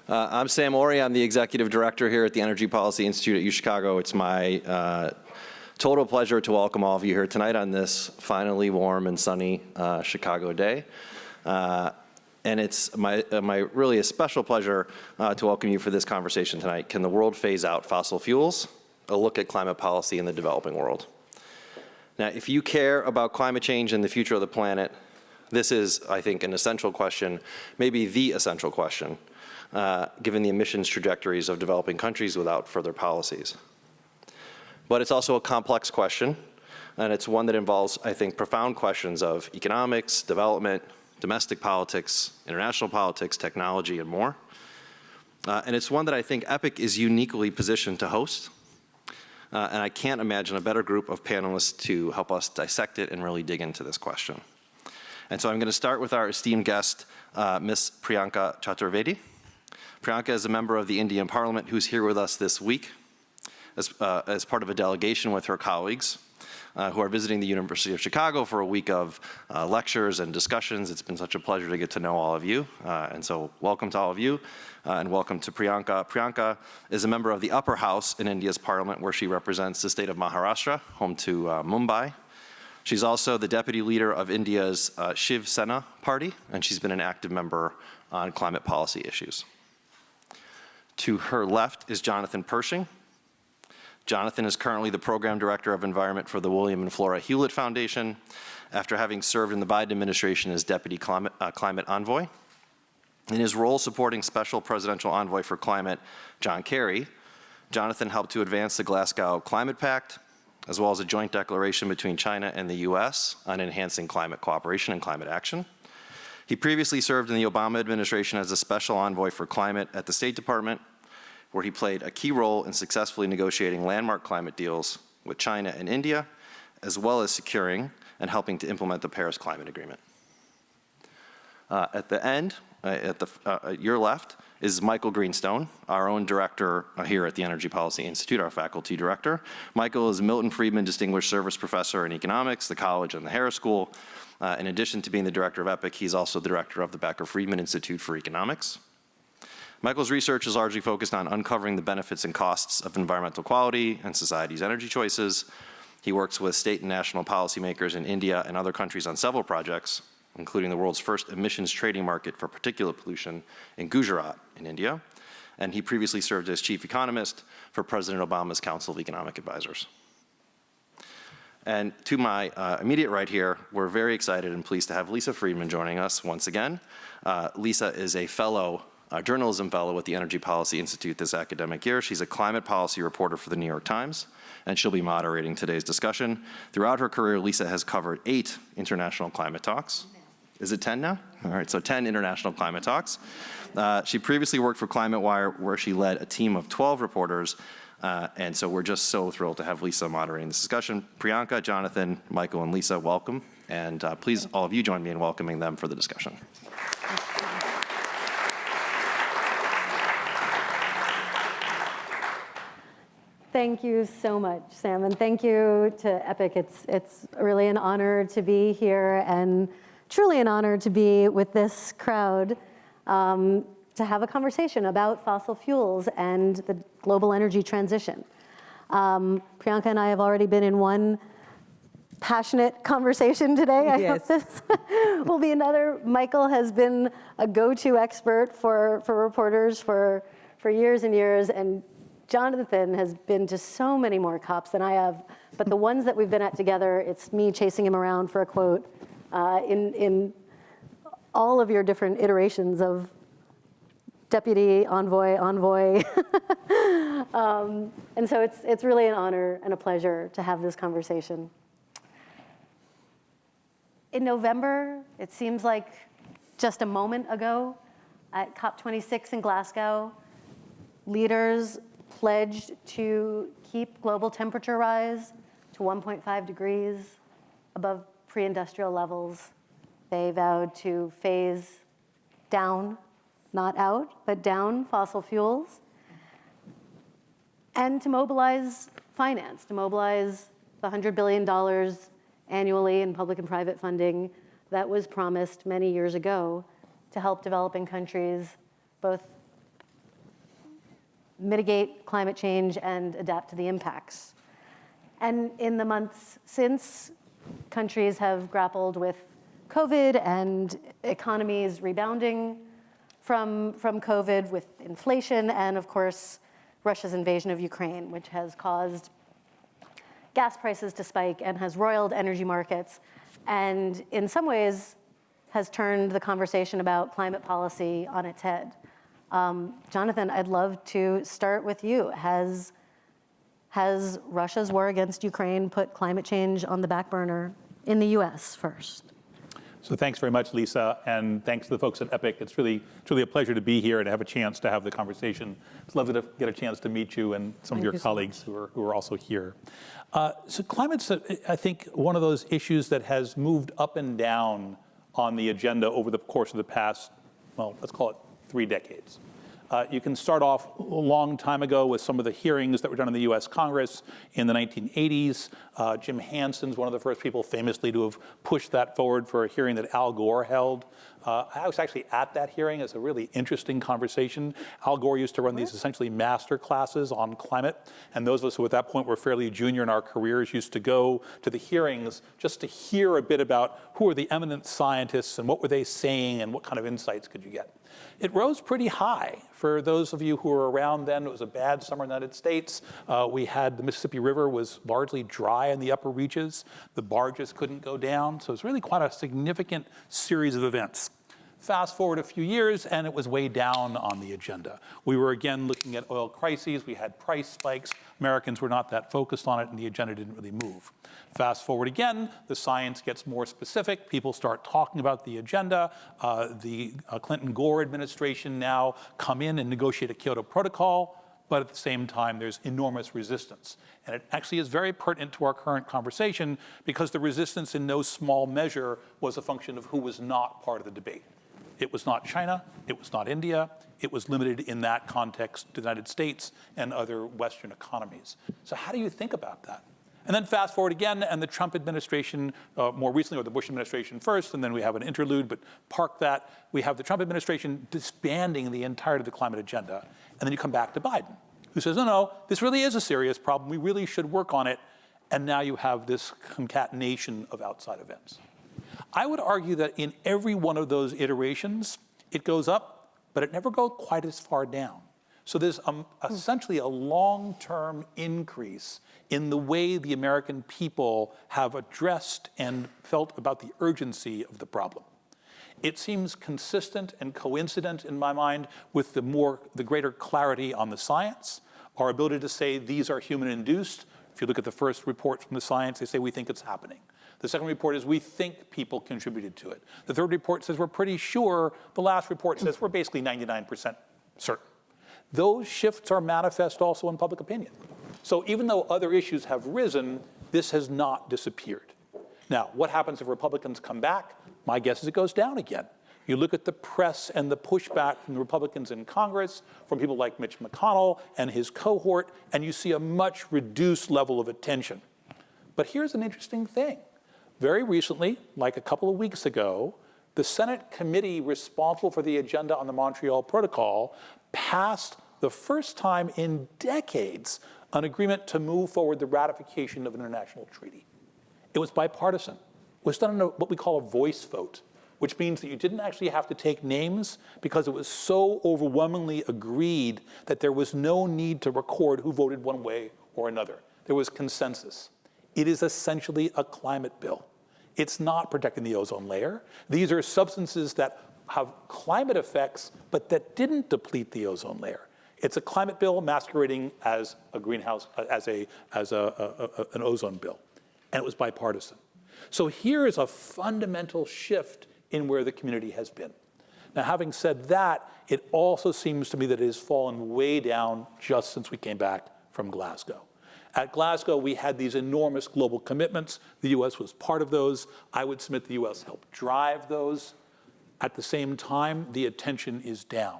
I'm Sam Ori. I'm the Executive Director here at the Energy Policy Institute at UChicago. It's my total pleasure to welcome all of you here tonight on this finally warm and sunny Chicago day. And it's my really a special pleasure to welcome you for this conversation tonight. Can the world phase out fossil fuels? A look at climate policy in the developing world. Now, if you care about climate change and the future of the planet, this is, I think, an essential question, maybe the essential question, given the emissions trajectories of developing countries without further policies. But it's also a complex question, and it's one that involves, I think, profound questions of economics, development, domestic politics, international politics, technology, and more. And it's one that I think EPIC is uniquely positioned to host. And I can't imagine a better group of panelists to help us dissect it and really dig into this question. And so I'm going to start with our esteemed guest, Ms. Priyanka Chaturvedi. Priyanka is a member of the Indian Parliament who's here with us this week as part of a delegation with her colleagues who are visiting the University of Chicago for a week of lectures and discussions. It's been such a pleasure to get to know all of you. And so welcome to all of you and welcome to Priyanka. Priyanka is a member of the upper house in India's parliament where she represents the state of Maharashtra, home to Mumbai. She's also the deputy leader of India's Shiv Sena party, and she's been an active member on climate policy issues. To her left is Jonathan Pershing. Jonathan is currently the Program Director of Environment for the William and Flora Hewlett Foundation, after having served in the Biden administration as Deputy Climate Envoy. In his role supporting Special Presidential Envoy for Climate, John Kerry, Jonathan helped to advance the Glasgow Climate Pact, as well as a joint declaration between China and the US on enhancing climate cooperation and climate action. He previously served in the Obama administration as a Special Envoy for Climate at the State Department, where he played a key role in successfully negotiating landmark climate deals with China and India, as well as securing and helping to implement the Paris Climate Agreement. At the end, at your left, is Michael Greenstone, our own director here at the Energy Policy Institute, our faculty director. Michael is a Milton Friedman Distinguished Service Professor in Economics, the College and the Harris School. In addition to being the director of EPIC, he's also the director of the Becker-Friedman Institute for Economics. Michael's research is largely focused on uncovering the benefits and costs of environmental quality and society's energy choices. He works with state and national policymakers in India and other countries on several projects, including the world's first emissions trading market for particulate pollution in Gujarat in India. And he previously served as chief economist for President Obama's Council of Economic Advisors. And to my immediate right here, we're very excited and pleased to have Lisa Friedman joining us once again. Lisa is a journalism fellow at the Energy Policy Institute this academic year. She's a climate policy reporter for the New York Times, and she'll be moderating today's discussion. Throughout her career, Lisa has covered 8 international climate talks. Is it 10 now? All right, so 10 international climate talks. She previously worked for Climate Wire, where she led a team of 12 reporters. And so we're just so thrilled to have Lisa moderating this discussion. Priyanka, Jonathan, Michael, and Lisa, welcome. And please, all of you join me in welcoming them for the discussion. Thank you so much, Sam, and thank you to EPIC. It's really an honor to be here and truly an honor to be with this crowd to have a conversation about fossil fuels and the global energy transition. Priyanka and I have already been in one passionate conversation today. I hope this will be another. Michael has been a go-to expert for reporters for years and years, and Jonathan has been to so many more COPs than I have, but the ones that we've been at together, it's me chasing him around for a quote in all of your different iterations of deputy, envoy. And so it's really an honor and a pleasure to have this conversation. In November, it seems like just a moment ago, at COP26 in Glasgow, leaders pledged to keep global temperature rise to 1.5 degrees above pre-industrial levels. They vowed to phase down, not out, but down fossil fuels, and to mobilize finance, to mobilize the $100 billion annually in public and private funding that was promised many years ago to help developing countries both mitigate climate change and adapt to the impacts. And in the months since, countries have grappled with COVID and economies rebounding from COVID with inflation and, of course, Russia's invasion of Ukraine, which has caused gas prices to spike and has roiled energy markets, and in some ways has turned the conversation about climate policy on its head. Jonathan, I'd love to start with you. Has Russia's war against Ukraine put climate change on the back burner in the US first? So thanks very much, Lisa, and thanks to the folks at EPIC. It's really a pleasure to be here and have a chance to have the conversation. It's lovely to get a chance to meet you and some of your colleagues who are also here. So climate's, I think, one of those issues that has moved up and down on the agenda over the course of the past, well, let's call it 3 decades. You can start off a long time ago with some of the hearings that were done in the US Congress in the 1980s. Jim Hansen's one of the first people famously to have pushed that forward for a hearing that Al Gore held. I was actually at that hearing. It's a really interesting conversation. Al Gore used to run these essentially master classes on climate, and those of us who at that point were fairly junior in our careers used to go to the hearings just to hear a bit about who are the eminent scientists and what were they saying and what kind of insights could you get. It rose pretty high. For those of you who were around then, it was a bad summer in the United States. We had the Mississippi River was largely dry in the upper reaches. The barges couldn't go down. So it was really quite a significant series of events. Fast forward a few years, and it was way down on the agenda. We were again looking at oil crises. We had price spikes. Americans were not that focused on it, and the agenda didn't really move. Fast forward again, the science gets more specific. People start talking about the agenda. The Clinton-Gore administration now come in and negotiate a Kyoto Protocol. But at the same time, there's enormous resistance. And it actually is very pertinent to our current conversation because the resistance in no small measure was a function of who was not part of the debate. It was not China, it was not India, it was limited in that context to the United States and other Western economies. So how do you think about that? And then fast forward again, and the Trump administration, more recently, or the Bush administration first, and then we have an interlude, but park that. We have the Trump administration disbanding the entirety of the climate agenda. And then you come back to Biden, who says, no, this really is a serious problem. We really should work on it. And now you have this concatenation of outside events. I would argue that in every one of those iterations, it goes up, but it never goes quite as far down. So there's essentially a long-term increase in the way the American people have addressed and felt about the urgency of the problem. It seems consistent and coincident in my mind with the greater clarity on the science, our ability to say these are human-induced. If you look at the first report from the science, they say we think it's happening. The second report is we think people contributed to it. The third report says we're pretty sure. The last report says we're basically 99% certain. Those shifts are manifest also in public opinion. So even though other issues have risen, this has not disappeared. Now, what happens if Republicans come back? My guess is it goes down again. You look at the press and the pushback from the Republicans in Congress, from people like Mitch McConnell and his cohort, and you see a much reduced level of attention. But here's an interesting thing. Very recently, like a couple of weeks ago, the Senate committee responsible for the agenda on the Montreal Protocol passed the first time in decades an agreement to move forward the ratification of an international treaty. It was bipartisan. It was done in what we call a voice vote, which means that you didn't actually have to take names because it was so overwhelmingly agreed that there was no need to record who voted one way or another. There was consensus. It is essentially a climate bill. It's not protecting the ozone layer. These are substances that have climate effects, but that didn't deplete the ozone layer. It's a climate bill masquerading as a greenhouse, an ozone bill, and it was bipartisan. So here is a fundamental shift in where the community has been. Now, having said that, it also seems to me that it has fallen way down just since we came back from Glasgow. At Glasgow, we had these enormous global commitments. The US was part of those. I would submit the US helped drive those. At the same time, the attention is down.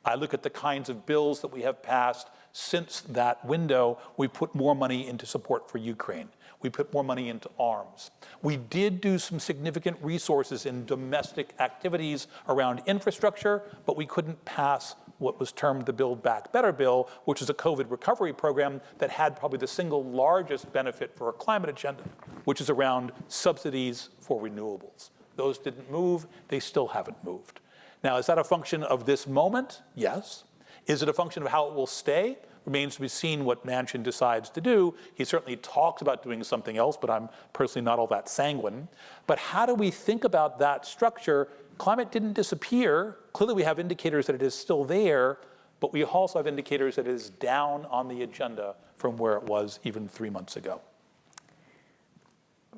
I look at the kinds of bills that we have passed since that window. We put more money into support for Ukraine. We put more money into arms. We did do some significant resources in domestic activities around infrastructure, but we couldn't pass what was termed the Build Back Better bill, which is a COVID recovery program that had probably the single largest benefit for a climate agenda, which is around subsidies for renewables. Those didn't move, they still haven't moved. Now, is that a function of this moment? Yes. Is it a function of how it will stay? Remains to be seen what Manchin decides to do. He certainly talks about doing something else, but I'm personally not all that sanguine. But how do we think about that structure? Climate didn't disappear. Clearly, we have indicators that it is still there, but we also have indicators that it is down on the agenda from where it was even 3 months ago.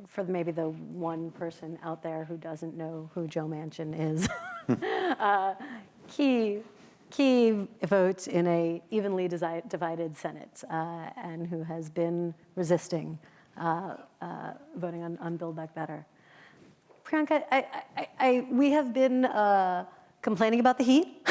For maybe the one person out there who doesn't know who Joe Manchin is, key vote in a evenly divided Senate, and who has been resisting voting on Build Back Better. Priyanka, we have been complaining about the heat,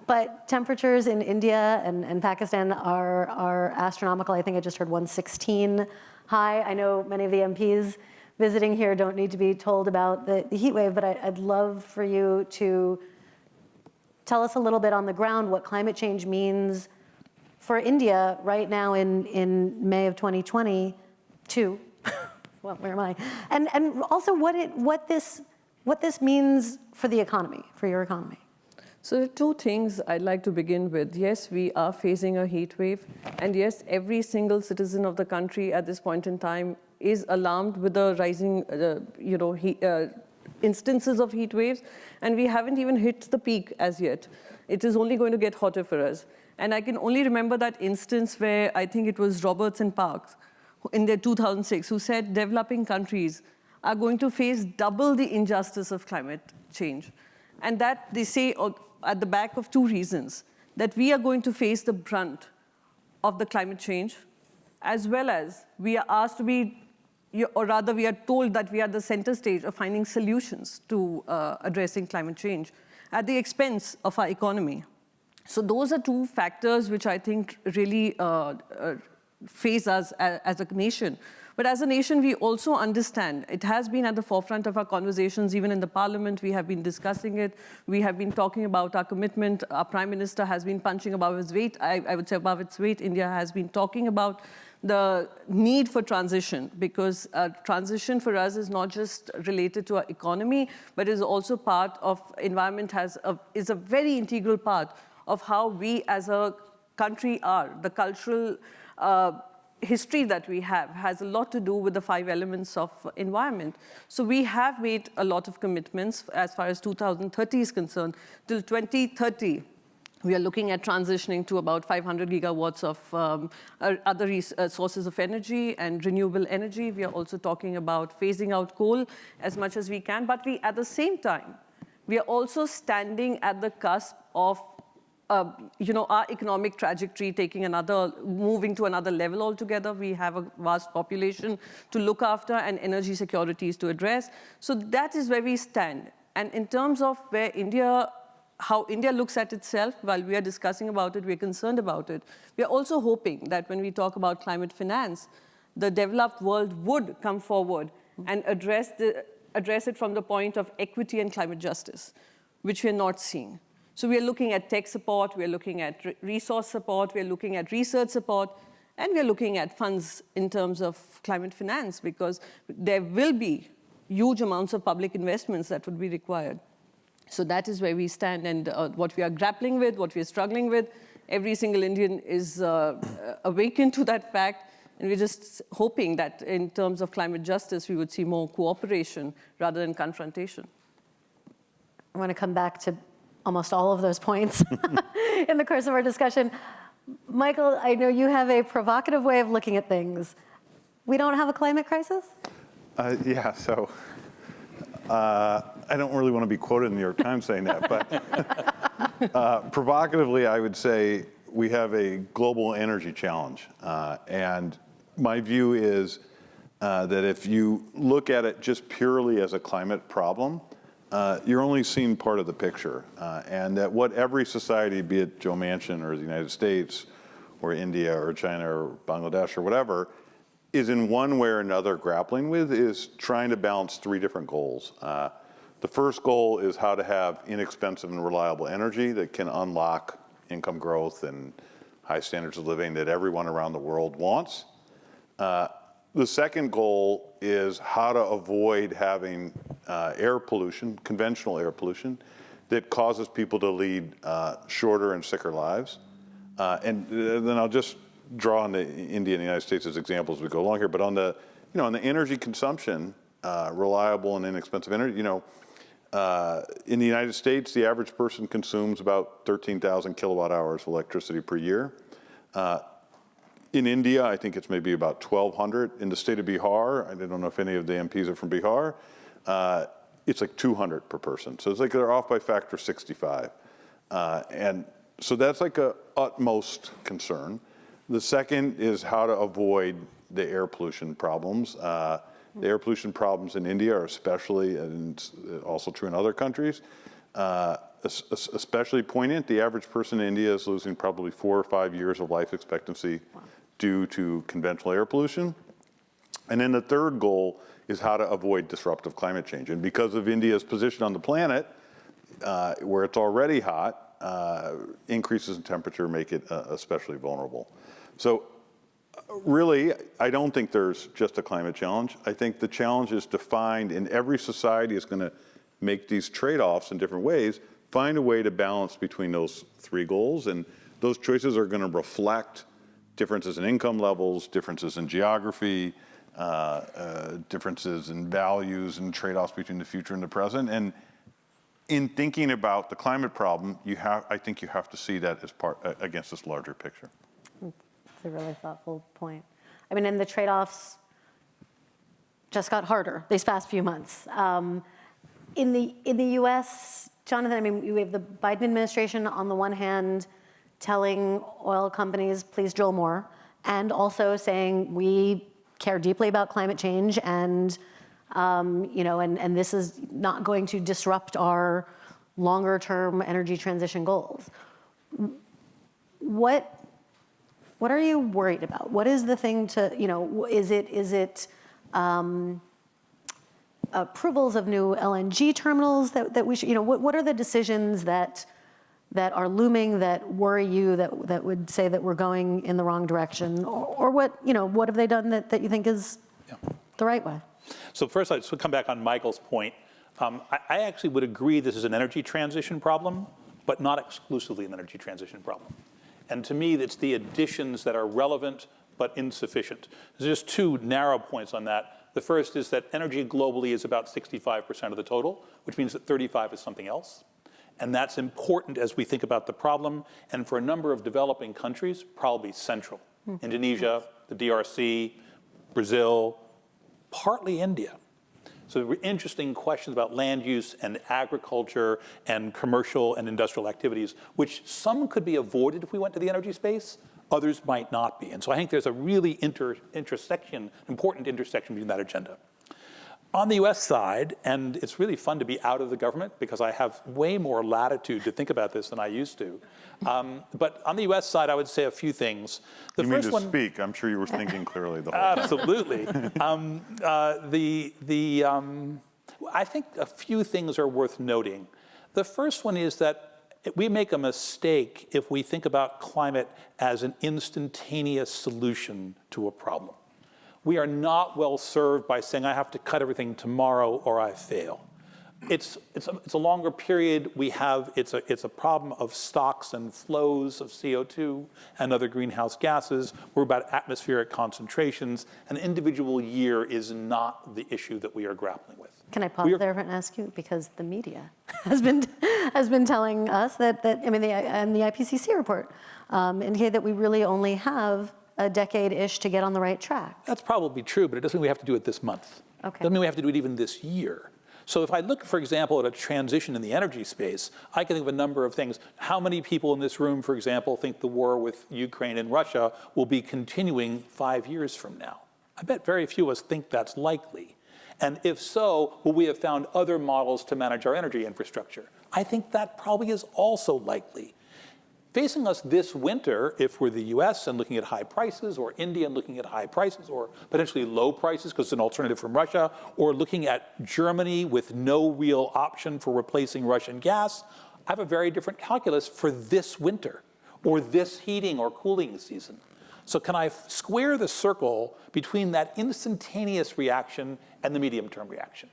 but temperatures in India and Pakistan are astronomical. I think I just heard 116 high. I know many of the MPs visiting here don't need to be told about the heat wave, but I'd love for you to tell us a little bit on the ground what climate change means for India right now in May of 2022. Well, where am I? And also what this means for the economy, for your economy. So there are two things I'd like to begin with. Yes, we are facing a heat wave. And yes, every single citizen of the country at this point in time is alarmed with the rising instances of heat waves. And we haven't even hit the peak as yet. It is only going to get hotter for us. And I can only remember that instance where I think it was Roberts and Parks in their 2006, who said developing countries are going to face double the injustice of climate change. And that they say at the back of two reasons, that we are going to face the brunt of the climate change, as well as we are asked to be, or rather we are told that we are the center stage of finding solutions to addressing climate change at the expense of our economy. So those are two factors which I think really face us as a nation. But as a nation, we also understand, it has been at the forefront of our conversations, even in the parliament, we have been discussing it. We have been talking about our commitment. Our prime minister has been punching above his weight. I would say above its weight. India has been talking about the need for transition, because transition for us is not just related to our economy, but is also part of environment, is a very integral part of how we as a country are. The cultural history that we have has a lot to do with the 5 elements of environment. So we have made a lot of commitments as far as 2030 is concerned. Till 2030, we are looking at transitioning to about 500 gigawatts of other sources of energy and renewable energy. We are also talking about phasing out coal as much as we can. But at the same time, we are also standing at the cusp of our economic trajectory moving to another level altogether. We have a vast population to look after and energy securities to address. So that is where we stand. And in terms of how India looks at itself, while we are discussing about it, we're concerned about it. We are also hoping that when we talk about climate finance, the developed world would come forward and address it from the point of equity and climate justice, which we're not seeing. So we are looking at tech support, we're looking at resource support, we're looking at research support, and we're looking at funds in terms of climate finance, because there will be huge amounts of public investments that would be required. So that is where we stand, and what we are grappling with, what we are struggling with. Every single Indian is awakened to that fact, and we're just hoping that in terms of climate justice, we would see more cooperation rather than confrontation. I want to come back to almost all of those points in the course of our discussion. Michael, I know you have a provocative way of looking at things. We don't have a climate crisis? Yeah, so I don't really want to be quoted in the New York Times saying that, but provocatively, I would say we have a global energy challenge. And my view is that if you look at it just purely as a climate problem, you're only seeing part of the picture. And that what every society, be it Joe Manchin or the United States or India or China or Bangladesh or whatever, is in one way or another grappling with is trying to balance 3 different goals. The first goal is how to have inexpensive and reliable energy that can unlock income growth and high standards of living that everyone around the world wants. The second goal is how to avoid having air pollution, conventional air pollution, that causes people to lead shorter and sicker lives. And then I'll just draw on India and the United States as examples as we go along here. But on the, on the energy consumption, reliable and inexpensive energy, in the United States, the average person consumes about 13,000 kilowatt hours of electricity per year. In India, I think it's maybe about 1,200. In the state of Bihar, I don't know if any of the MPs are from Bihar, it's like 200 per person. So it's like they're off by factor 65. And so that's like a utmost concern. The second is how to avoid the air pollution problems. The air pollution problems in India are especially, and it's also true in other countries, especially poignant. The average person in India is losing probably 4 or 5 years of life expectancy due to conventional air pollution. And then the third goal is how to avoid disruptive climate change. And because of India's position on the planet, where it's already hot, increases in temperature make it especially vulnerable. So really, I don't think there's just a climate challenge. I think the challenge is to find, and every society is going to make these trade-offs in different ways, find a way to balance between those three goals. And those choices are going to reflect differences in income levels, differences in geography, differences in values and trade-offs between the future and the present. And in thinking about the climate problem, I think you have to see that as part against this larger picture. That's a really thoughtful point. I mean, and the trade-offs just got harder these past few months. In the U.S., Jonathan, I mean, we have the Biden administration on the one hand telling oil companies, please drill more, and also saying we care deeply about climate change and and this is not going to disrupt our longer-term energy transition goals. What are you worried about? What is the thing to, is it approvals of new LNG terminals that we should, what are the decisions that are looming that worry you, that would say that we're going in the wrong direction? Or what have they done that you think is the right way? So first, let's come back on Michael's point. I actually would agree this is an energy transition problem, but not exclusively an energy transition problem. And to me, it's the additions that are relevant but insufficient. There's just two narrow points on that. The first is that energy globally is about 65% of the total, which means that 35% is something else. And that's important as we think about the problem. And for a number of developing countries, probably central. Indonesia, the DRC, Brazil, partly India. So there were interesting questions about land use and agriculture and commercial and industrial activities, which some could be avoided if we went to the energy space, others might not be. And so I think there's a really important intersection between that agenda. On the US side, and it's really fun to be out of the government because I have way more latitude to think about this than I used to. But on the US side, I would say a few things. The you first mean to one, speak? I'm sure you were thinking clearly the whole time. absolutely. I think a few things are worth noting. The first one is that we make a mistake if we think about climate as an instantaneous solution to a problem. We are not well served by saying I have to cut everything tomorrow or I fail. It's a longer period. It's a problem of stocks and flows of CO2 and other greenhouse gases. We're about atmospheric concentrations. An individual year is not the issue that we are grappling with. Can I pause there and ask you, because the media has been telling us that the IPCC report indicate that we really only have a decade-ish to get on the right track. That's probably true, but it doesn't mean we have to do it this month. Okay. Doesn't mean we have to do it even this year. So if I look, for example, at a transition in the energy space, I can think of a number of things. How many people in this room, for example, think the war with Ukraine and Russia will be continuing 5 years from now? I bet very few of us think that's likely. And if so, will we have found other models to manage our energy infrastructure? I think that probably is also likely. facing us this winter, if we're the US and looking at high prices, or India and looking at high prices, or potentially low prices because it's an alternative from Russia, or looking at Germany with no real option for replacing Russian gas, I have a very different calculus for this winter, or this heating or cooling season. So can I square the circle between that instantaneous reaction and the medium-term reaction?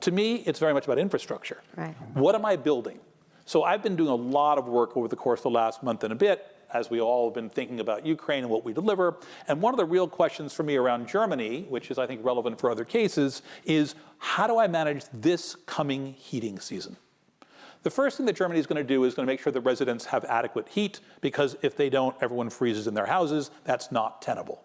To me, it's very much about infrastructure. Right. What am I building? So I've been doing a lot of work over the course of the last month and a bit, as we all have been thinking about Ukraine and what we deliver. And one of the real questions for me around Germany, which is I think relevant for other cases, is how do I manage this coming heating season? The first thing that Germany is going to do is going to make sure that residents have adequate heat, because if they don't, everyone freezes in their houses. That's not tenable.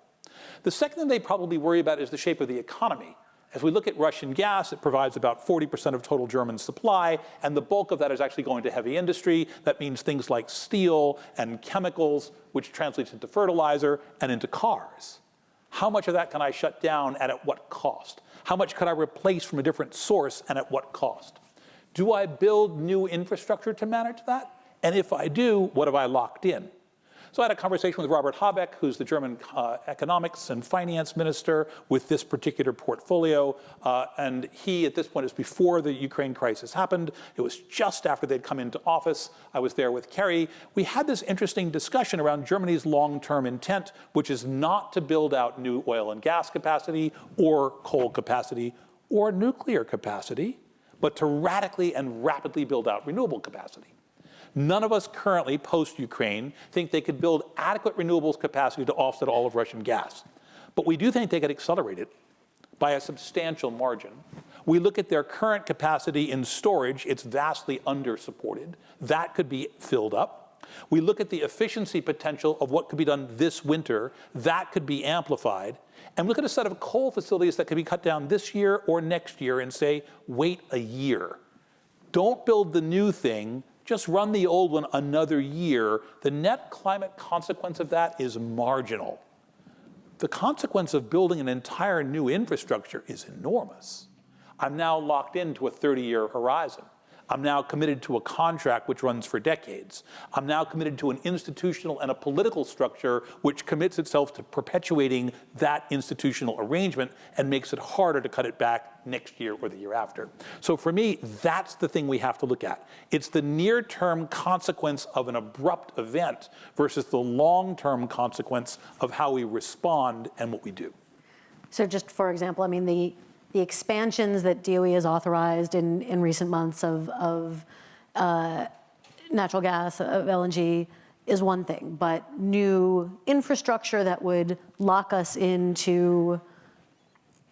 The second thing they probably worry about is the shape of the economy. As we look at Russian gas, it provides about 40% of total German supply, and the bulk of that is actually going to heavy industry. That means things like steel and chemicals, which translates into fertilizer and into cars. How much of that can I shut down and at what cost? How much could I replace from a different source and at what cost? Do I build new infrastructure to manage that? And if I do, what have I locked in? So I had a conversation with Robert Habeck, who's the German economics and finance minister with this particular portfolio. And he, at this point, is before the Ukraine crisis happened. It was just after they'd come into office. I was there with Kerry. We had this interesting discussion around Germany's long-term intent, which is not to build out new oil and gas capacity or coal capacity or nuclear capacity, but to radically and rapidly build out renewable capacity. None of us currently, post-Ukraine, think they could build adequate renewables capacity to offset all of Russian gas. But we do think they could accelerate it by a substantial margin. We look at their current capacity in storage, it's vastly under-supported. That could be filled up. We look at the efficiency potential of what could be done this winter. That could be amplified. And look at a set of coal facilities that could be cut down this year or next year and say, wait a year. Don't build the new thing. Just run the old one another year. The net climate consequence of that is marginal. The consequence of building an entire new infrastructure is enormous. I'm now locked into a 30-year horizon. I'm now committed to a contract which runs for decades. I'm now committed to an institutional and a political structure which commits itself to perpetuating that institutional arrangement and makes it harder to cut it back next year or the year after. So for me, that's the thing we have to look at. It's the near-term consequence of an abrupt event versus the long-term consequence of how we respond and what we do. So just for example, I mean, the expansions that DOE has authorized in recent months of natural gas, of LNG, is one thing, but new infrastructure that would lock us into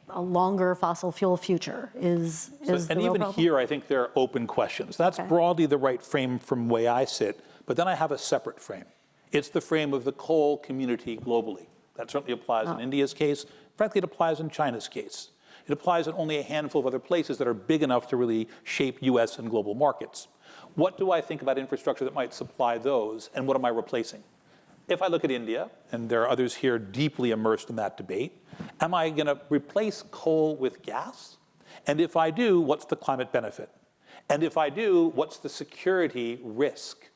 a longer fossil fuel future is the And real even problem? here, I think there are open questions. That's Okay. broadly the right frame from the way I sit, but then I have a separate frame. It's the frame of the coal community globally. That certainly applies in India's case. Frankly, it applies in China's case. It applies in only a handful of other places that are big enough to really shape US and global markets. What do I think about infrastructure that might supply those, and what am I replacing? If I look at India, and there are others here deeply immersed in that debate, am I going to replace coal with gas? And if I do, what's the climate benefit? And if I do, what's the security risk?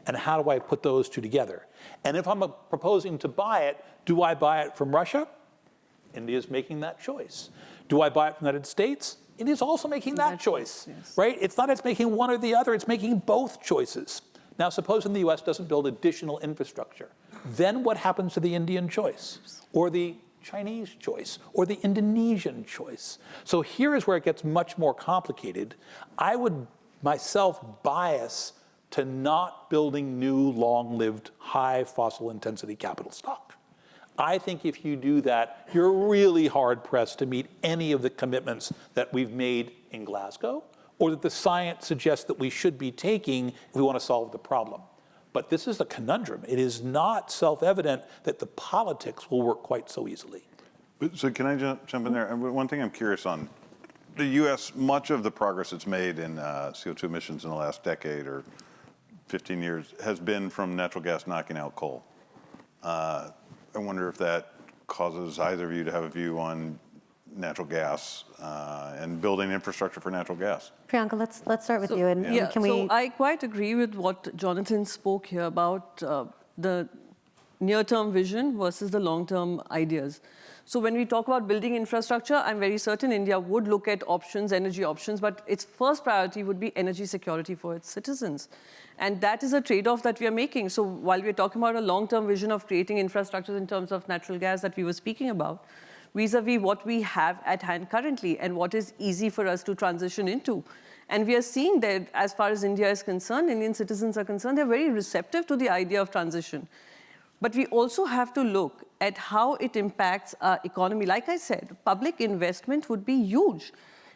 And how do I put those two together? And if I'm proposing to buy it, do I buy it from Russia? India's making that choice. Do I buy it from the United States? India's also making that choice, right? It's not it's making one or the other, it's making both choices. Now, supposing the US doesn't build additional infrastructure, then what happens to the Indian choice, or the Chinese choice, or the Indonesian choice? So here is where it gets much more complicated. I would myself bias to not building new, long-lived, high fossil intensity capital stock. I think if you do that, you're really hard-pressed to meet any of the commitments that we've made in Glasgow, or that the science suggests that we should be taking if we want to solve the problem. But this is a conundrum. It is not self-evident that the politics will work quite so easily. So can I jump in there? One thing I'm curious on, the US, much of the progress it's made in CO2 emissions in the last decade or 15 years has been from natural gas knocking out coal. I wonder if that causes either of you to have a view on natural gas and building infrastructure for natural gas. Priyanka, let's start with you. And Yeah, can we? so I quite agree with what Jonathan spoke here about the near-term vision versus the long-term ideas. So when we talk about building infrastructure, I'm very certain India would look at options, energy options, but its first priority would be energy security for its citizens. And that is a trade-off that we are making. So while we're talking about a long-term vision of creating infrastructures in terms of natural gas that we were speaking about, vis-a-vis what we have at hand currently and what is easy for us to transition into. And we are seeing that as far as India is concerned, Indian citizens are concerned, they're very receptive to the idea of transition. But we also have to look at how it impacts our economy. Like I said, public investment would be huge.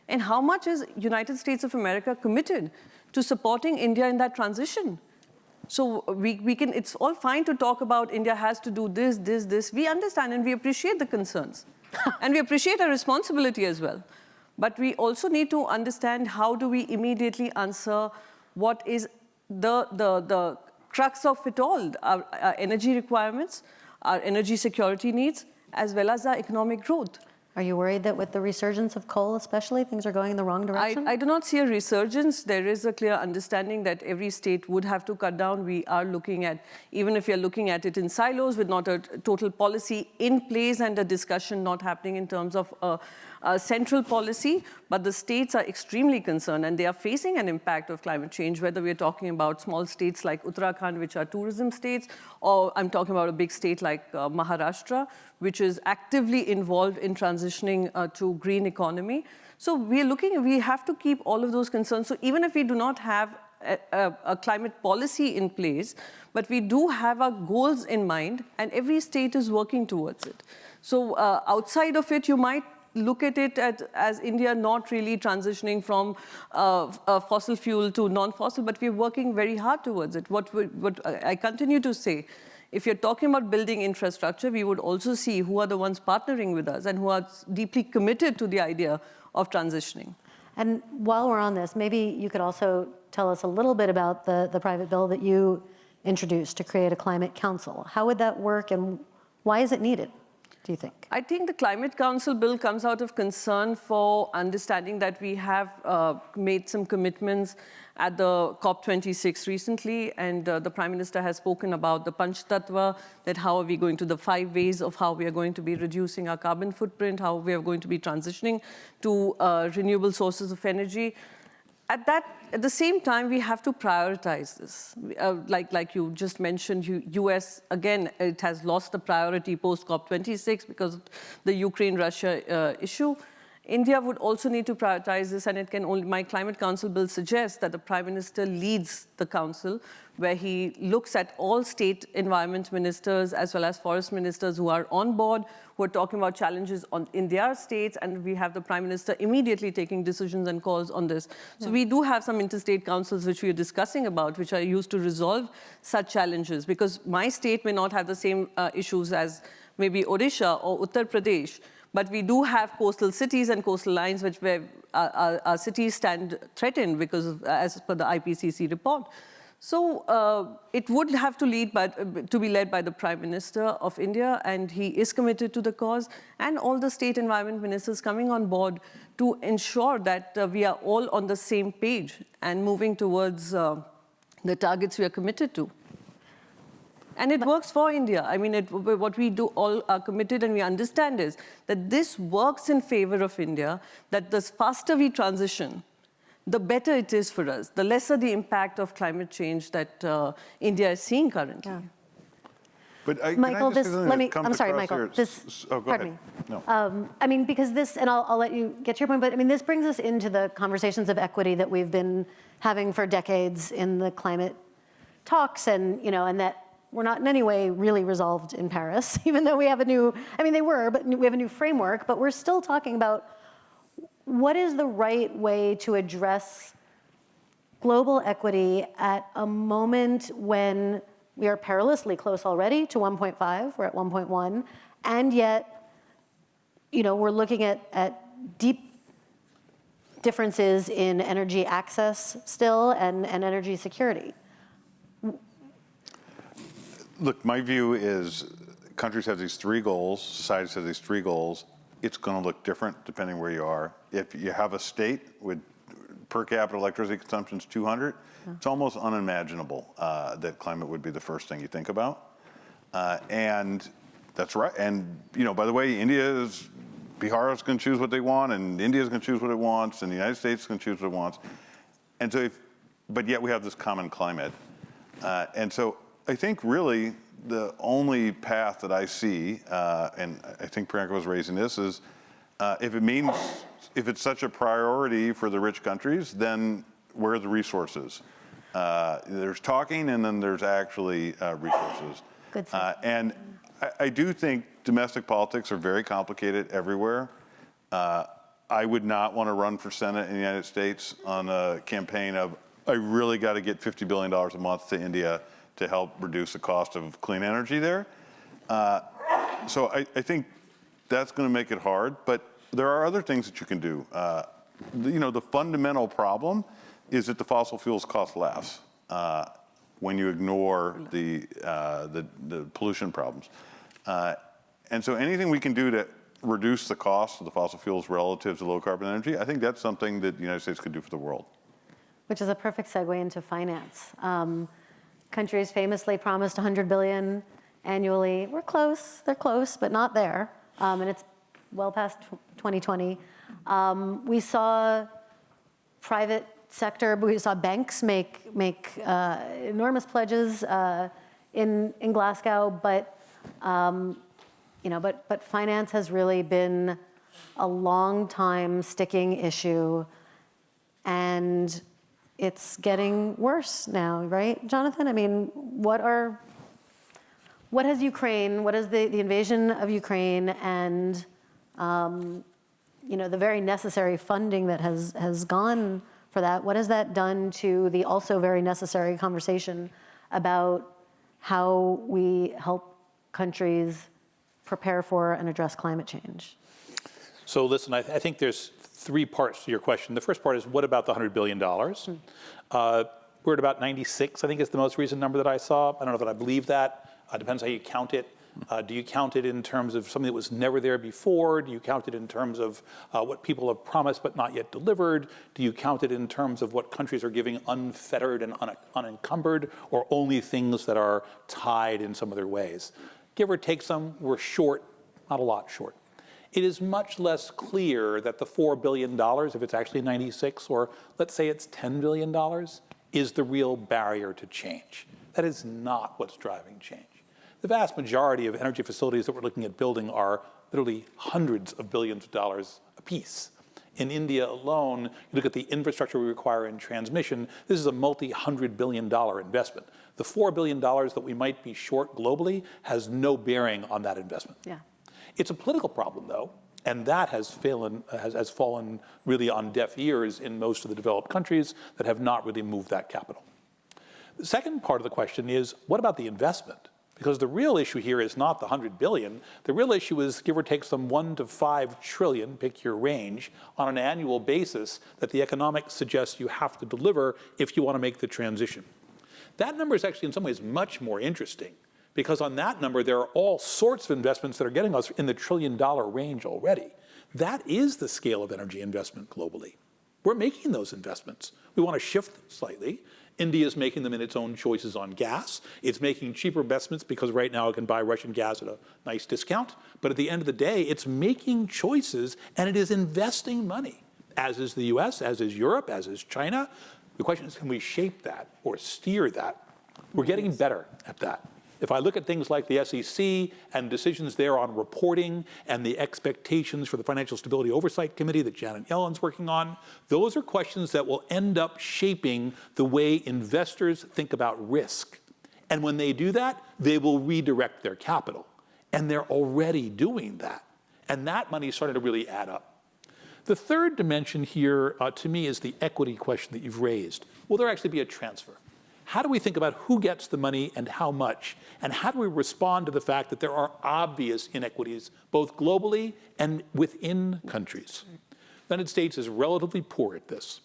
And how much is United States of America committed to supporting India in that transition? So we can, it's all fine to talk about India has to do this, this, this. We understand and we appreciate the concerns. And we appreciate our responsibility as well. But we also need to understand how do we immediately answer what is the crux of it all, our energy requirements, our energy security needs, as well as our economic growth. Are you worried that with the resurgence of coal especially, things are going in the wrong direction? I do not see a resurgence. There is a clear understanding that every state would have to cut down. We are looking at, even if you're looking at it in silos with not a total policy in place and a discussion not happening in terms of a central policy, but the states are extremely concerned and they are facing an impact of climate change, whether we're talking about small states like Uttarakhand, which are tourism states, or I'm talking about a big state like Maharashtra, which is actively involved in transitioning to green economy. So we have to keep all of those concerns. So even if we do not have a climate policy in place, but we do have our goals in mind, and every state is working towards it. So outside of it, you might look at it as India not really transitioning from fossil fuel to non-fossil, but we're working very hard towards it. What I continue to say, if you're talking about building infrastructure, we would also see who are the ones partnering with us and who are deeply committed to the idea of transitioning. And while we're on this, maybe you could also tell us a little bit about the private bill that you introduced to create a climate council. How would that work and why is it needed, do you think? I think the Climate Council bill comes out of concern for understanding that we have made some commitments at the COP26 recently, and the Prime Minister has spoken about the Panch Tattva, that how are we going to the 5 ways of how we are going to be reducing our carbon footprint, how we are going to be transitioning to renewable sources of energy. At the same time, we have to prioritize this. Like you just mentioned, US, again, it has lost the priority post-COP26 because of the Ukraine-Russia issue. India would also need to prioritize this, and it can only, my Climate Council bill suggests that the Prime Minister leads the council, where he looks at all state environment ministers as well as forest ministers who are on board, who are talking about challenges in their states, and we have the Prime Minister immediately taking decisions and calls on this. So we do have some interstate councils which we are discussing about, which are used to resolve such challenges, because my state may not have the same issues as maybe Odisha or Uttar Pradesh, but we do have coastal cities and coastal lines where our cities stand threatened because of, as per the IPCC report. So it would have to be led by the Prime Minister of India, and he is committed to the cause, and all the state environment ministers coming on board to ensure that we are all on the same page and moving towards the targets we are committed to. And it works for India. I mean, what we do all are committed and we understand is that this works in favor of India, that the faster we transition, the better it is for us, the lesser the impact of climate change that India is seeing currently. Yeah. But Michael, can I just say something that comes I'm sorry, across Michael. here? This, Oh, go pardon ahead. me. No. I mean, because this, and I'll let you get to your point, but I mean, this brings us into the conversations of equity that we've been having for decades in the climate talks, and and that we're not in any way really resolved in Paris, even though we have a new, I mean, they were, but we have a new framework, but we're still talking about what is the right way to address global equity at a moment when we are perilously close already to 1.5, we're at 1.1, and yet, we're looking at deep differences in energy access still and energy security. Look, my view is countries have these 3 goals, societies have these 3 goals. it's going to look different depending where you are. If you have a state with per capita electricity consumption is 200, it's almost unimaginable that climate would be the first thing you think about. And that's right. And, by the way, Bihar is going to choose what they want, and India is going to choose what it wants, and the United States is going to choose what it wants. And so, but yet we have this common climate. And so I think really the only path that I see, and I think Priyanka was raising this, is if it's such a priority for the rich countries, then where are the resources? There's talking, and then there's actually resources. Good. And I do think domestic politics are very complicated everywhere. I would not want to run for Senate in the United States on a campaign of, I really got to get $50 billion a month to India to help reduce the cost of clean energy there. So I think that's going to make it hard, but there are other things that you can do. The fundamental problem is that the fossil fuels cost less when you ignore the pollution problems. And so anything we can do to reduce the cost of the fossil fuels relative to low carbon energy, I think that's something that the United States could do for the world. Which is a perfect segue into finance. Countries famously promised $100 billion annually. We're close, they're close, but not there. And it's well past 2020. We saw private sector, we saw banks make enormous pledges in Glasgow, but finance has really been a long time sticking issue, and it's getting worse now, right, Jonathan? I mean, what has Ukraine, what is the invasion of Ukraine and the very necessary funding that has gone for that, what has that done to the also very necessary conversation about how we help countries prepare for and address climate change? So listen, I think there's three parts to your question. The first part is, what about the $100 billion? We're at about 96, I think is the most recent number that I saw. I don't know if I believe that. Depends how you count it. Do you count it in terms of something that was never there before? Do you count it in terms of what people have promised but not yet delivered? Do you count it in terms of what countries are giving unfettered and unencumbered, or only things that are tied in some other ways? Give or take some, we're short, not a lot short. It is much less clear that the $4 billion, if it's actually 96, or let's say it's $10 billion, is the real barrier to change. That is not what's driving change. The vast majority of energy facilities that we're looking at building are literally hundreds of billions of dollars apiece. In India alone, you look at the infrastructure we require in transmission, this is a multi-$100 billion investment. The $4 billion that we might be short globally has no bearing on that investment. Yeah. It's a political problem, though, and that has fallen really on deaf ears in most of the developed countries that have not really moved that capital. The second part of the question is, what about the investment? Because the real issue here is not the $100 billion. The real issue is, give or take, some $1 to $5 trillion, pick your range, on an annual basis that the economics suggests you have to deliver if you want to make the transition. That number is actually in some ways much more interesting, because on that number there are all sorts of investments that are getting us in the $1 trillion range already. That is the scale of energy investment globally. We're making those investments. We want to shift slightly. India is making them in its own choices on gas. It's making cheaper investments because right now it can buy Russian gas at a nice discount. But at the end of the day, it's making choices and it is investing money, as is the US, as is Europe, as is China. The question is, can we shape that or steer that? We're getting better at that. If I look at things like the SEC and decisions there on reporting and the expectations for the Financial Stability Oversight Committee that Janet Yellen's working on, those are questions that will end up shaping the way investors think about risk. And when they do that, they will redirect their capital. And they're already doing that. And that money is starting to really add up. The third dimension here, to me, is the equity question that you've raised. Will there actually be a transfer? How do we think about who gets the money and how much? And how do we respond to the fact that there are obvious inequities, both globally and within countries? The United States is relatively poor at this.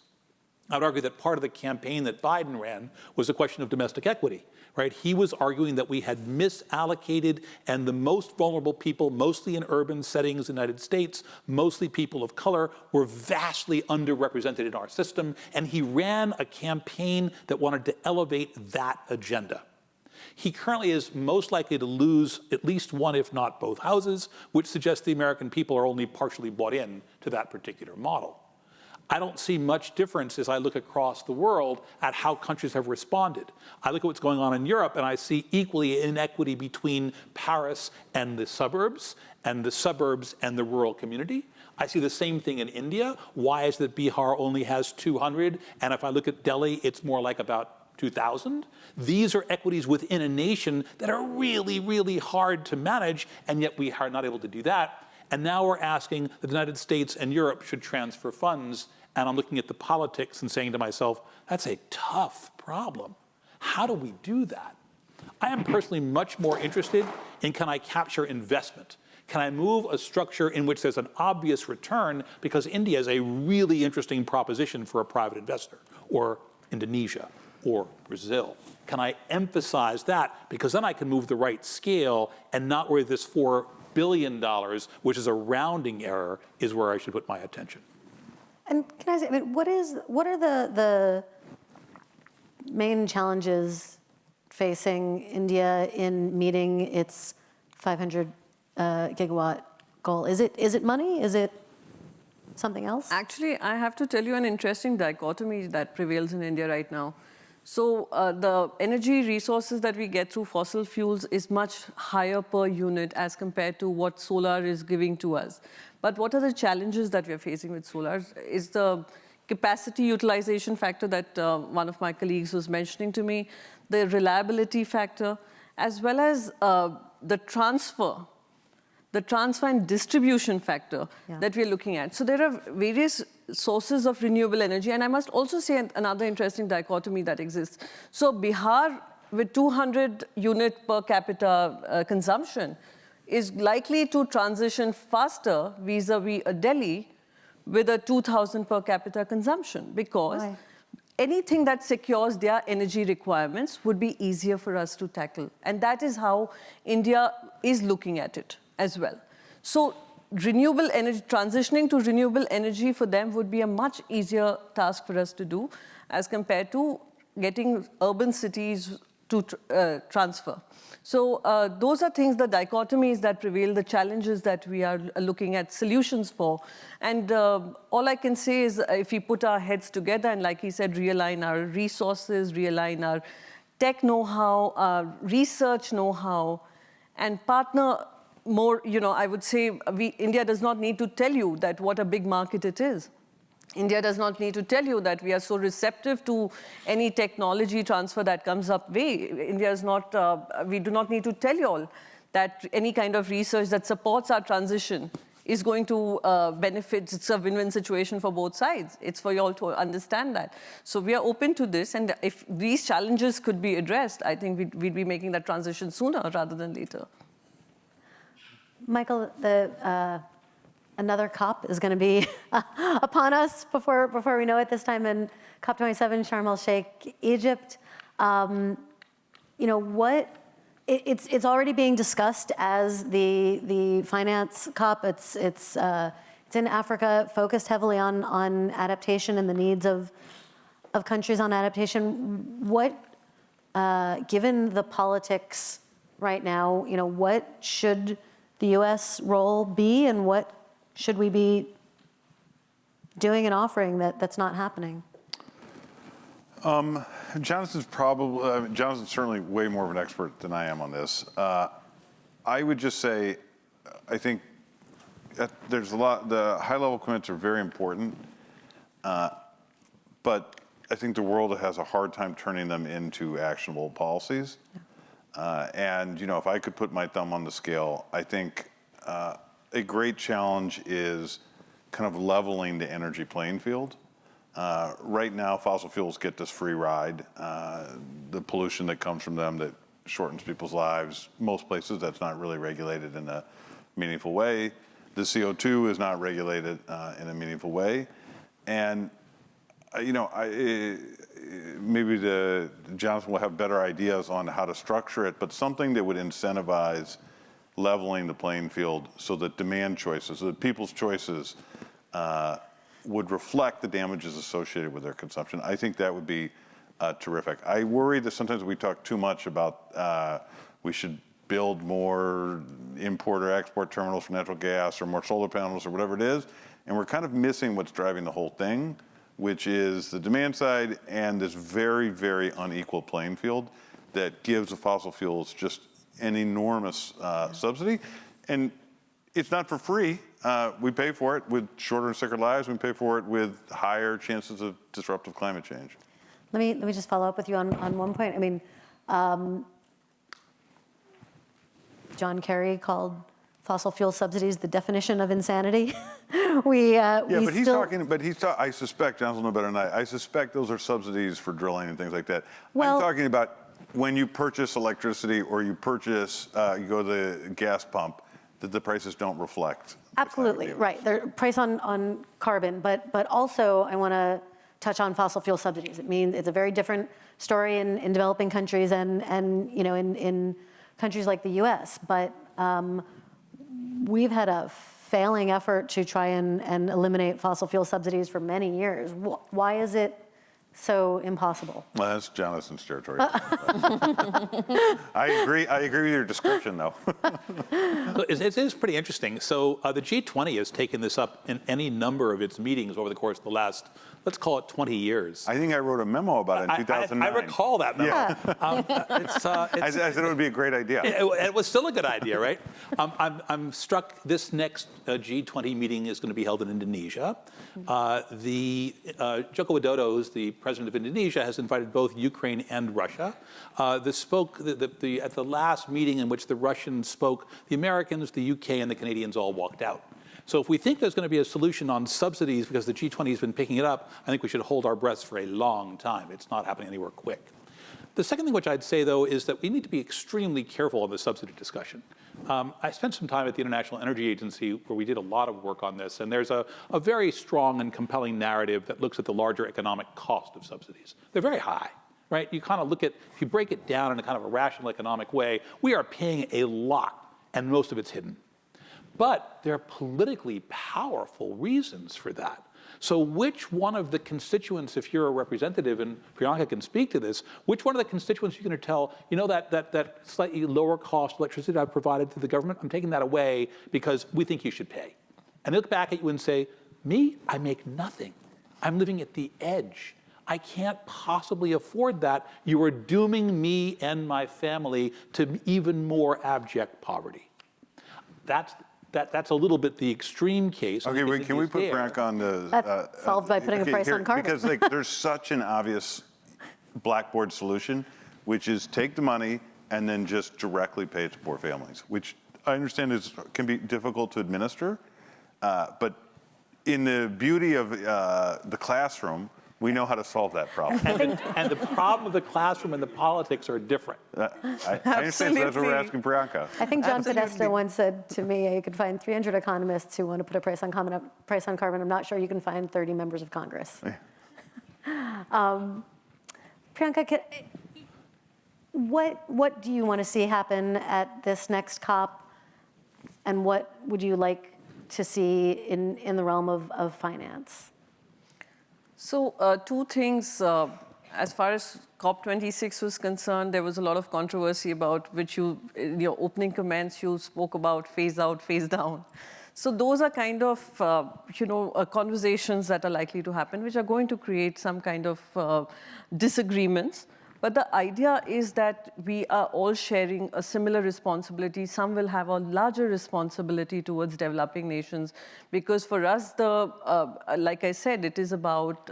I'd argue that part of the campaign that Biden ran was a question of domestic equity, right? He was arguing that we had misallocated, and the most vulnerable people, mostly in urban settings in the United States, mostly people of color, were vastly underrepresented in our system, and he ran a campaign that wanted to elevate that agenda. He currently is most likely to lose at least one, if not both houses, which suggests the American people are only partially bought in to that particular model. I don't see much difference as I look across the world at how countries have responded. I look at what's going on in Europe, and I see equally inequity between Paris and the suburbs and the rural community. I see the same thing in India. Why is it that Bihar only has 200? And if I look at Delhi, it's more like about 2,000. These are equities within a nation that are really, really hard to manage, and yet we are not able to do that. And now we're asking that the United States and Europe should transfer funds. And I'm looking at the politics and saying to myself, that's a tough problem. How do we do that? I am personally much more interested in, can I capture investment? Can I move a structure in which there's an obvious return, because India is a really interesting proposition for a private investor, or Indonesia, or Brazil. Can I emphasize that? Because then I can move the right scale and not where this $4 billion, which is a rounding error, is where I should put my attention. And can I say, I mean, what are the main challenges facing India in meeting its 500 gigawatt goal? Is it money? Is it something else? Actually, I have to tell you an interesting dichotomy that prevails in India right now. So the energy resources that we get through fossil fuels is much higher per unit as compared to what solar is giving to us. But what are the challenges that we are facing with solar? Is the capacity utilization factor that one of my colleagues was mentioning to me, the reliability factor, as well as the transfer and distribution factor that we're looking at. So there are various sources of renewable energy. And I must also say another interesting dichotomy that exists. So Bihar, with 200 unit per capita consumption, is likely to transition faster vis-a-vis a Delhi with a 2,000 per capita consumption, because anything that secures their energy requirements would be easier for us to tackle. And that is how India is looking at it as well. So renewable energy, transitioning to renewable energy for them would be a much easier task for us to do as compared to getting urban cities to transfer. So those are things, the dichotomies that prevail, the challenges that we are looking at solutions for. And all I can say is if we put our heads together and, like he said, realign our resources, realign our tech know-how, our research know-how, and partner more, I would say India does not need to tell you that what a big market it is. India does not need to tell you that we are so receptive to any technology transfer that comes up way. India is not, we do not need to tell you all that any kind of research that supports our transition is going to benefit. It's a win-win situation for both sides. It's for you all to understand that. So we are open to this, and if these challenges could be addressed, I think we'd be making that transition sooner rather than later. Michael, another COP is going to be upon us before we know it, this time in COP27, Sharm el-Sheikh, Egypt. It's already being discussed as the finance COP. It's in Africa, focused heavily on adaptation and the needs of countries on adaptation. What, given the politics right now, what should the U.S. role be, and what should we be doing and offering that's not happening? Jonathan's certainly way more of an expert than I am on this. I would just say, I think there's a lot, the high-level commitments are very important, but I think the world has a hard time turning them into actionable policies. And if I could put my thumb on the scale, I think a great challenge is kind of leveling the energy playing field. Right now, fossil fuels get this free ride. The pollution that comes from them that shortens people's lives, most places that's not really regulated in a meaningful way. The CO2 is not regulated in a meaningful way. And maybe Jonathan will have better ideas on how to structure it, but something that would incentivize leveling the playing field so that demand choices, so that people's choices would reflect the damages associated with their consumption. I think that would be terrific. I worry that sometimes we talk too much about we should build more import or export terminals for natural gas or more solar panels or whatever it is, and we're kind of missing what's driving the whole thing, which is the demand side and this very, very unequal playing field that gives the fossil fuels just an enormous subsidy. And it's not for free. We pay for it with shorter and sicker lives. We pay for it with higher chances of disruptive climate change. Let me just follow up with you on one point. I mean, John Kerry called fossil fuel subsidies the definition of insanity. I suspect, Johnson will know better than I suspect those are subsidies for drilling and things like that. Well, I'm talking about when you purchase electricity or you purchase, you go to the gas pump, that the prices don't reflect. Absolutely, right. They're price on carbon, but also I want to touch on fossil fuel subsidies. It means it's a very different story in developing countries and in countries like the US, but we've had a failing effort to try and eliminate fossil fuel subsidies for many years. Why is it so impossible? Well, that's Jonathan's territory. I agree with your description, though. It is pretty interesting. So the G20 has taken this up in any number of its meetings over the course of the last, let's call it 20 years. I think I wrote a memo about it in 2009. I recall that memo. Yeah. I said it would be a great idea. It was still a good idea, right? I'm struck this next G20 meeting is going to be held in Indonesia. Joko Widodo, the president of Indonesia, has invited both Ukraine and Russia. At the last meeting in which the Russians spoke, the Americans, the UK, and the Canadians all walked out. So if we think there's going to be a solution on subsidies because the G20 has been picking it up, I think we should hold our breaths for a long time. It's not happening anywhere quick. The second thing which I'd say, though, is that we need to be extremely careful on the subsidy discussion. I spent some time at the International Energy Agency where we did a lot of work on this, and there's a very strong and compelling narrative that looks at the larger economic cost of subsidies. They're very high, right? You kind of look at, if you break it down in a kind of a rational economic way, we are paying a lot, and most of it's hidden. But there are politically powerful reasons for that. So which one of the constituents, if you're a representative, and Priyanka can speak to this, which one of the constituents are you going to tell, that slightly lower cost electricity I've provided to the government, I'm taking that away because we think you should pay. And they look back at you and say, me, I make nothing. I'm living at the edge. I can't possibly afford that. You are dooming me and my family to even more abject poverty. That's a little bit the extreme case. Okay, wait, can we put Priyanka on the... That's solved by putting a price on carbon. Because there's such an obvious blackboard solution, which is take the money and then just directly pay it to poor families, which I understand can be difficult to administer. But in the beauty of the classroom, we know how to solve that problem. And the problem of the classroom and the politics are different. I understand, so that's what we're asking Priyanka. I think John Podesta once said to me, you could find 300 economists who want to put a price on carbon. I'm not sure you can find 30 members of Congress. Priyanka, what do you want to see happen at this next COP, and what would you like to see in the realm of finance? So two things. As far as COP26 was concerned, there was a lot of controversy about which in your opening comments, you spoke about phase out, phase down. So those are kind of, conversations that are likely to happen, which are going to create some kind of disagreements. But the idea is that we are all sharing a similar responsibility. Some will have a larger responsibility towards developing nations, because for us, like I said, it is about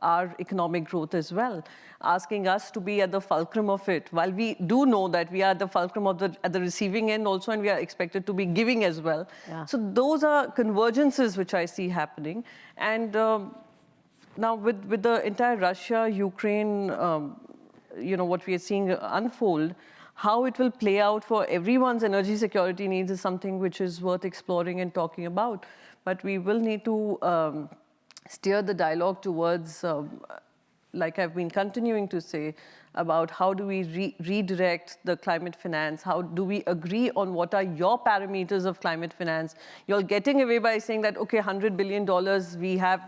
our economic growth as well, asking us to be at the fulcrum of it. While we do know that we are at the fulcrum of at the receiving end also, and we are expected to be giving as well. Yeah. So those are convergences which I see happening. And now with the entire Russia, Ukraine, what we are seeing unfold, how it will play out for everyone's energy security needs is something which is worth exploring and talking about. But we will need to steer the dialogue towards, like I've been continuing to say, about how do we redirect the climate finance? How do we agree on what are your parameters of climate finance? You're getting away by saying that, okay, $100 billion, we have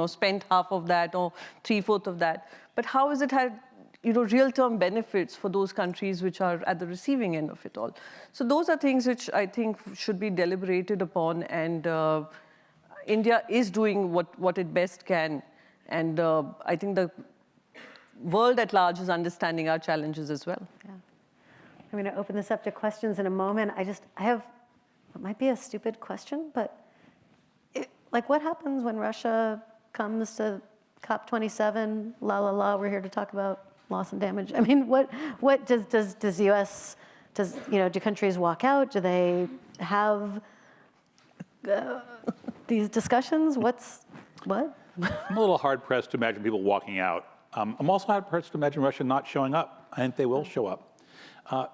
spent half of that or 3/4 of that. But how has it had real-term benefits for those countries which are at the receiving end of it all? So those are things which I think should be deliberated upon, and India is doing what it best can. And I think the world at large is understanding our challenges as well. Yeah. I'm going to open this up to questions in a moment. I have, it might be a stupid question, but what happens when Russia comes to COP27? We're here to talk about loss and damage. I mean, what does U.S. do countries walk out? Do they have these discussions? What? I'm a little hard-pressed to imagine people walking out. I'm also hard-pressed to imagine Russia not showing up. I think they will show up.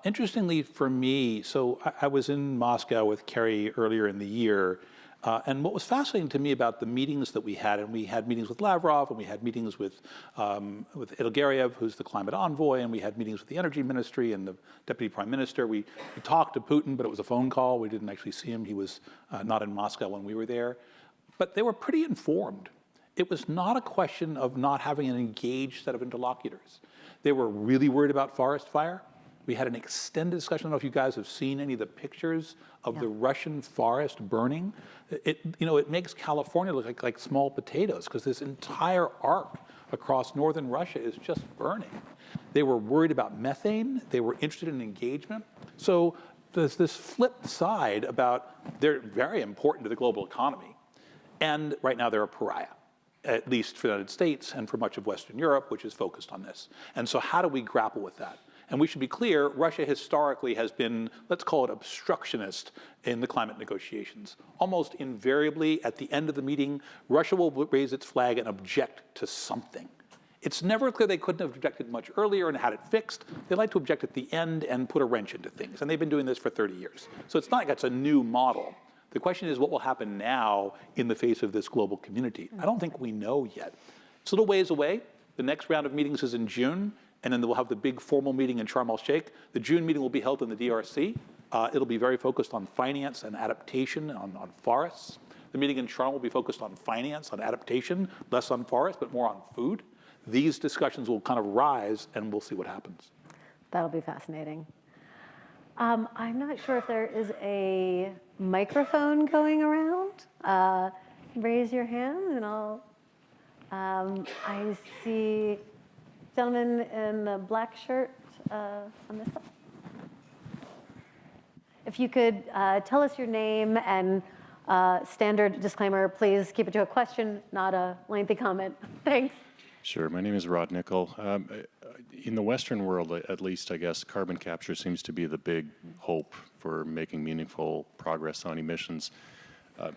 Interestingly for me, so I was in Moscow with Kerry earlier in the year, and what was fascinating to me about the meetings that we had, and we had meetings with Lavrov, and we had meetings with Ilgariev, who's the climate envoy, and we had meetings with the energy ministry and the deputy prime minister. We talked to Putin, but it was a phone call. We didn't actually see him. He was not in Moscow when we were there. But they were pretty informed. It was not a question of not having an engaged set of interlocutors. They were really worried about forest fire. We had an extended discussion. I don't know if you guys have seen any of the pictures of the Russian forest burning. It makes California look like small potatoes, because this entire arc across northern Russia is just burning. They were worried about methane. They were interested in engagement. So there's this flip side about they're very important to the global economy. And right now they're a pariah, at least for the United States and for much of Western Europe, which is focused on this. And so how do we grapple with that? And we should be clear, Russia historically has been, let's call it obstructionist in the climate negotiations. Almost invariably, at the end of the meeting, Russia will raise its flag and object to something. It's never clear they couldn't have objected much earlier and had it fixed. They like to object at the end and put a wrench into things. And they've been doing this for 30 years. So it's not like it's a new model. The question is what will happen now in the face of this global community? I don't think we know yet. It's a little ways away. The next round of meetings is in June, and then we'll have the big formal meeting in Sharm el-Sheikh. The June meeting will be held in the DRC. It'll be very focused on finance and adaptation on forests. The meeting in Sharm will be focused on finance, on adaptation, less on forests, but more on food. These discussions will kind of rise, and we'll see what happens. That'll be fascinating. I'm not sure if there is a microphone going around. Raise your hand, and I see gentleman in the black shirt on this side. If you could tell us your name and standard disclaimer, please keep it to a question, not a lengthy comment. Thanks. Sure. My name is Rod Nickel. In the Western world, at least, I guess, carbon capture seems to be the big hope for making meaningful progress on emissions.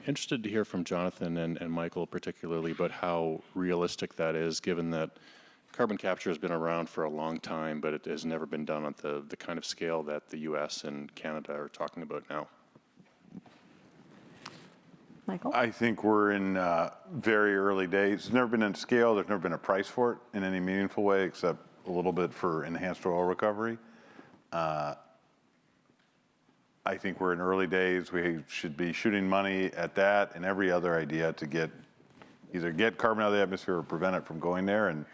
Interested to hear from Jonathan and Michael particularly about how realistic that is, given that carbon capture has been around for a long time, but it has never been done at the kind of scale that the US and Canada are talking about now. Michael? I think we're in very early days. It's never been in scale. There's never been a price for it in any meaningful way, except a little bit for enhanced oil recovery. I think we're in early days. We should be shooting money at that and every other idea to either get carbon out of the atmosphere or prevent it from going there, and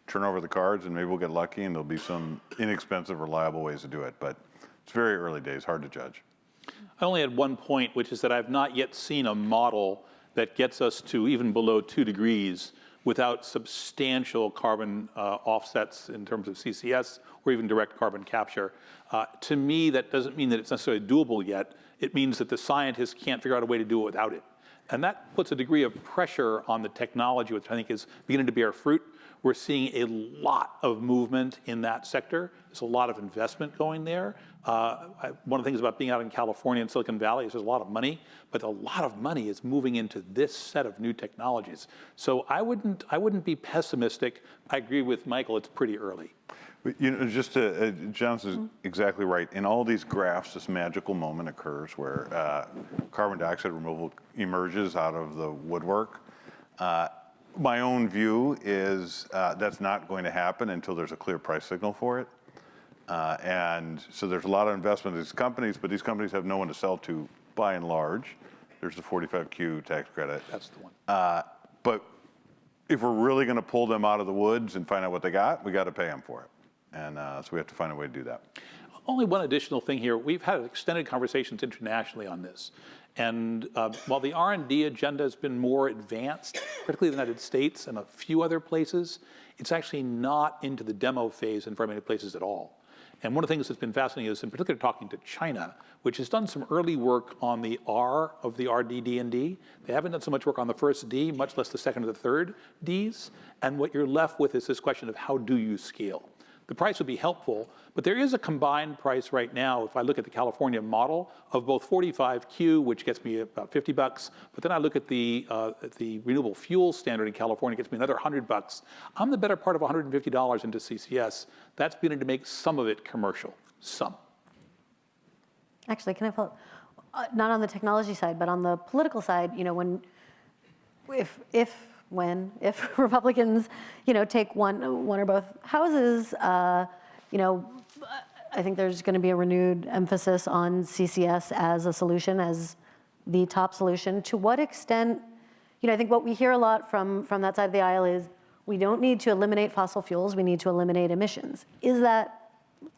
turn over the cards, and maybe we'll get lucky and there'll be some inexpensive, reliable ways to do it. But it's very early days, hard to judge. I only had one point, which is that I've not yet seen a model that gets us to even below 2 degrees without substantial carbon offsets in terms of CCS or even direct carbon capture. To me, that doesn't mean that it's necessarily doable yet. It means that the scientists can't figure out a way to do it without it. And that puts a degree of pressure on the technology, which I think is beginning to bear fruit. We're seeing a lot of movement in that sector. There's a lot of investment going there. One of the things about being out in California and Silicon Valley is there's a lot of money, but a lot of money is moving into this set of new technologies. So I wouldn't be pessimistic. I agree with Michael, it's pretty early. Just Johnson's exactly right. In all these graphs, this magical moment occurs where carbon dioxide removal emerges out of the woodwork. My own view is that's not going to happen until there's a clear price signal for it. And so there's a lot of investment in these companies, but these companies have no one to sell to by and large. There's the 45Q tax credit. That's the one. But if we're really going to pull them out of the woods and find out what they got, we got to pay them for it. And so we have to find a way to do that. Only one additional thing here. We've had extended conversations internationally on this. And while the R&D agenda has been more advanced, particularly in the United States and a few other places, it's actually not into the demo phase in very many places at all. And one of the things that's been fascinating is in particular talking to China, which has done some early work on the R of the RD&D. They haven't done so much work on the first D, much less the second or the third Ds. And what you're left with is this question of how do you scale? The price would be helpful, but there is a combined price right now, if I look at the California model, of both 45Q, which gets me about $50, but then I look at the renewable fuel standard in California, gets me another $100. I'm the better part of $150 into CCS. That's beginning to make some of it commercial, some. Actually, can I follow? Not on the technology side, but on the political side, you know, if Republicans, you know, take one or both houses, you know, I think there's going to be a renewed emphasis on CCS as a solution, as the top solution. To what extent, you know, I think what we hear a lot from that side of the aisle is we don't need to eliminate fossil fuels, we need to eliminate emissions. Is that,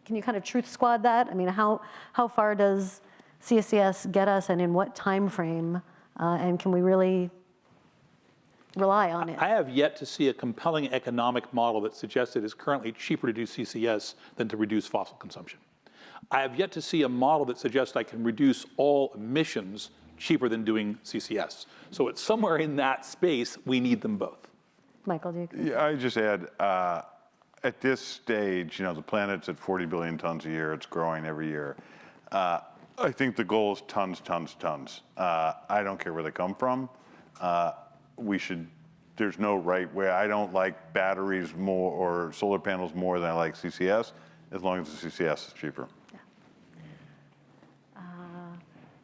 can you kind of truth squad that? I mean, how far does CCS get us and in what time frame, and can we really rely on it? I have yet to see a compelling economic model that suggests it is currently cheaper to do CCS than to reduce fossil consumption. I have yet to see a model that suggests I can reduce all emissions cheaper than doing CCS. So it's somewhere in that space, we need them both. Michael, do you agree? Yeah, I just add, at this stage, you know, the planet's at 40 billion tons a year. It's growing every year. I think the goal is tons, tons, tons. I don't care where they come from. There's no right way. I don't like batteries more or solar panels more than I like CCS, as long as the CCS is cheaper. Yeah.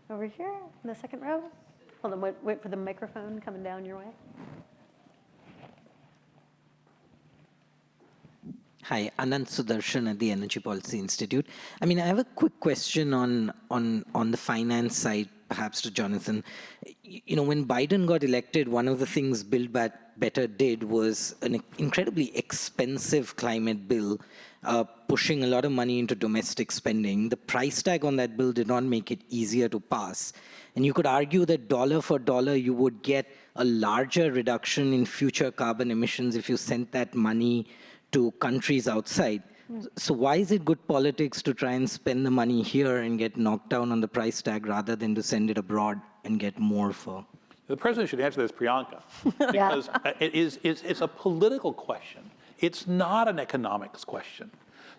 Over here in the second row. Hold on, wait for the microphone coming down your way. Hi, Anand Sudarshan at the Energy Policy Institute. I mean, I have a quick question on the finance side, perhaps to Jonathan. You know, when Biden got elected, one of the things Build Back Better did was an incredibly expensive climate bill, pushing a lot of money into domestic spending. The price tag on that bill did not make it easier to pass. And you could argue that dollar for dollar, you would get a larger reduction in future carbon emissions if you sent that money to countries outside. So why is it good politics to try and spend the money here and get knocked down on the price tag rather than to send it abroad and get more for? The president should answer this, Priyanka, because it's a political question. It's not an economics question.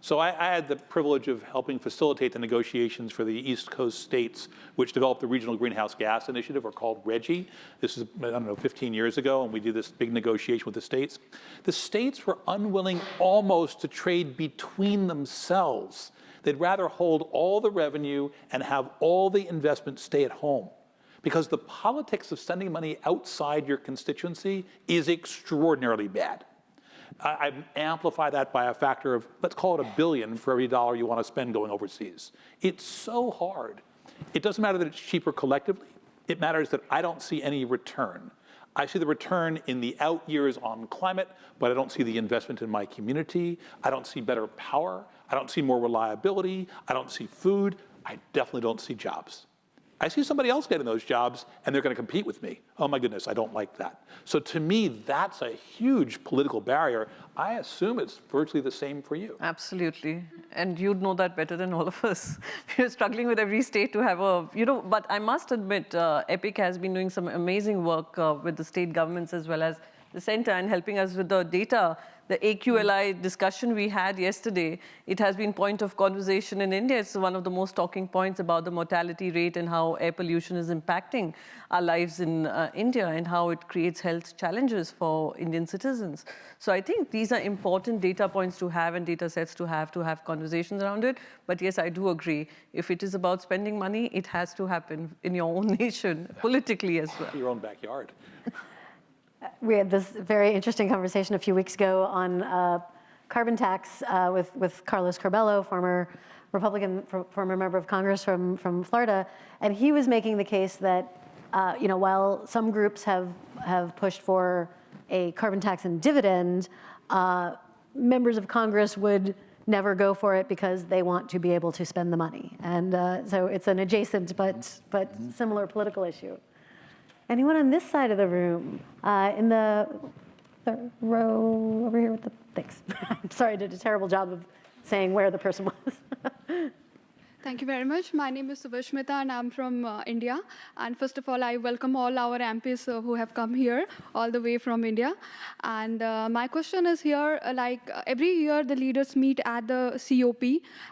So I had the privilege of helping facilitate the negotiations for the East Coast states, which developed the Regional Greenhouse Gas Initiative, or called RGGI. This is, I don't know, 15 years ago, and we did this big negotiation with the states. The states were unwilling almost to trade between themselves. They'd rather hold all the revenue and have all the investment stay at home. Because the politics of sending money outside your constituency is extraordinarily bad. I amplify that by a factor of, let's call it $1 billion for every dollar you want to spend going overseas. It's so hard. It doesn't matter that it's cheaper collectively. It matters that I don't see any return. I see the return in the out years on climate, but I don't see the investment in my community. I don't see better power. I don't see more reliability. I don't see food. I definitely don't see jobs. I see somebody else getting those jobs, and they're going to compete with me. Oh my goodness, I don't like that. So to me, that's a huge political barrier. I assume it's virtually the same for you. Absolutely. And you'd know that better than all of us. We're struggling with every state to have a, you know, but I must admit, EPIC has been doing some amazing work with the state governments as well as the center and helping us with the data. The AQLI discussion we had yesterday, it has been point of conversation in India. It's one of the most talking points about the mortality rate and how air pollution is impacting our lives in India and how it creates health challenges for Indian citizens. So I think these are important data points to have and data sets to have conversations around it. But yes, I do agree. If it is about spending money, it has to happen in your own nation, politically as well. Your own backyard. We had this very interesting conversation a few weeks ago on carbon tax with Carlos Corbello, former Republican, former member of Congress from Florida, and he was making the case that while some groups have pushed for a carbon tax and dividend, members of Congress would never go for it because they want to be able to spend the money. And so it's an adjacent but similar political issue. Anyone on this side of the room? In the row over here with the, thanks. I'm sorry, I did a terrible job of saying where the person was. Thank you very much. My name is Subhashmita and I'm from India. And first of all, I welcome all our MPs who have come here all the way from India. And my question is here, every year the leaders meet at the COP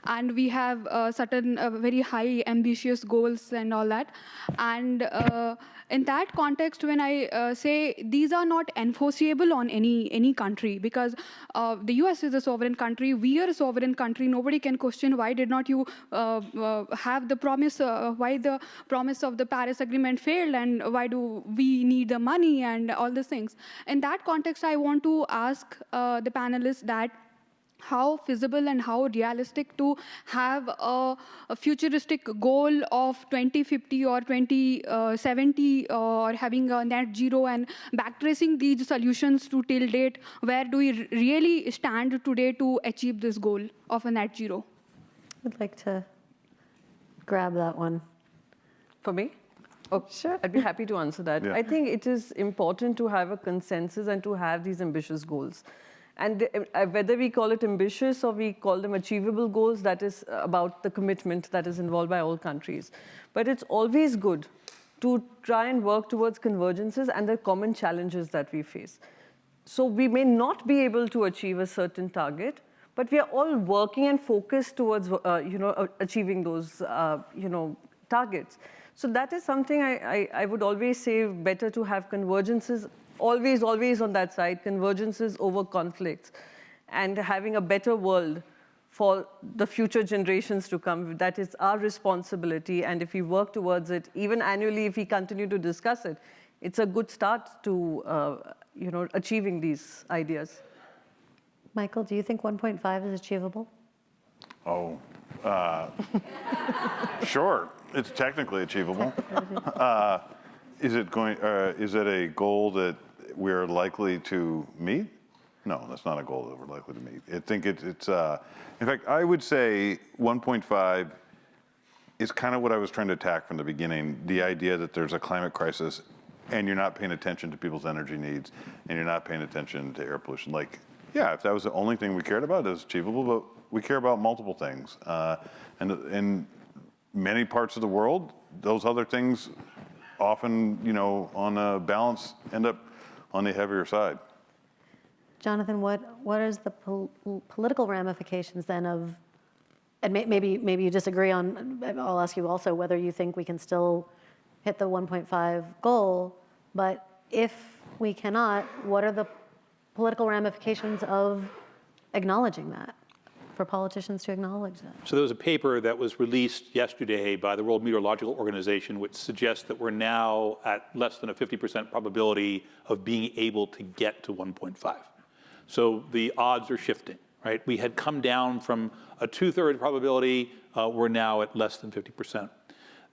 and we have certain very high ambitious goals and all that. And in that context, when I say these are not enforceable on any country, because the US is a sovereign country, we are a sovereign country, nobody can question why did not you have the promise, why the promise of the Paris Agreement failed and why do we need the money and all these things. In that context, I want to ask the panelists that how feasible and how realistic to have a futuristic goal of 2050 or 2070 or having a net zero and backtracing these solutions to till date, where do we really stand today to achieve this goal of a net zero? I'd like to grab that one. For me? Oh, Sure. I'd be happy to answer that. Yeah. I think it is important to have a consensus and to have these ambitious goals. And whether we call it ambitious or we call them achievable goals, that is about the commitment that is involved by all countries. But it's always good to try and work towards convergences and the common challenges that we face. So we may not be able to achieve a certain target, but we are all working and focused towards achieving those targets. So that is something I would always say better to have convergences, always on that side, convergences over conflicts, and having a better world for the future generations to come. That is our responsibility, and if we work towards it, even annually, if we continue to discuss it, it's a good start to achieving these ideas. Michael, do you think 1.5 is achievable? Oh, sure, it's technically achievable. Is it a goal that we're likely to meet? No, that's not a goal that we're likely to meet. I think it's in fact, I would say 1.5 is kind of what I was trying to attack from the beginning, the idea that there's a climate crisis and you're not paying attention to people's energy needs and you're not paying attention to air pollution. Like, yeah, if that was the only thing we cared about, it's achievable, but we care about multiple things. And in many parts of the world, those other things often, on a balance, end up on the heavier side. Jonathan, what is the political ramifications then of, and maybe you disagree on, I'll ask you also whether you think we can still hit the 1.5 goal, but if we cannot, what are the political ramifications of acknowledging that, for politicians to acknowledge that? So there was a paper that was released yesterday by the World Meteorological Organization, which suggests that we're now at less than a 50% probability of being able to get to 1.5. So the odds are shifting, right? We had come down from a 2/3 probability, we're now at less than 50%.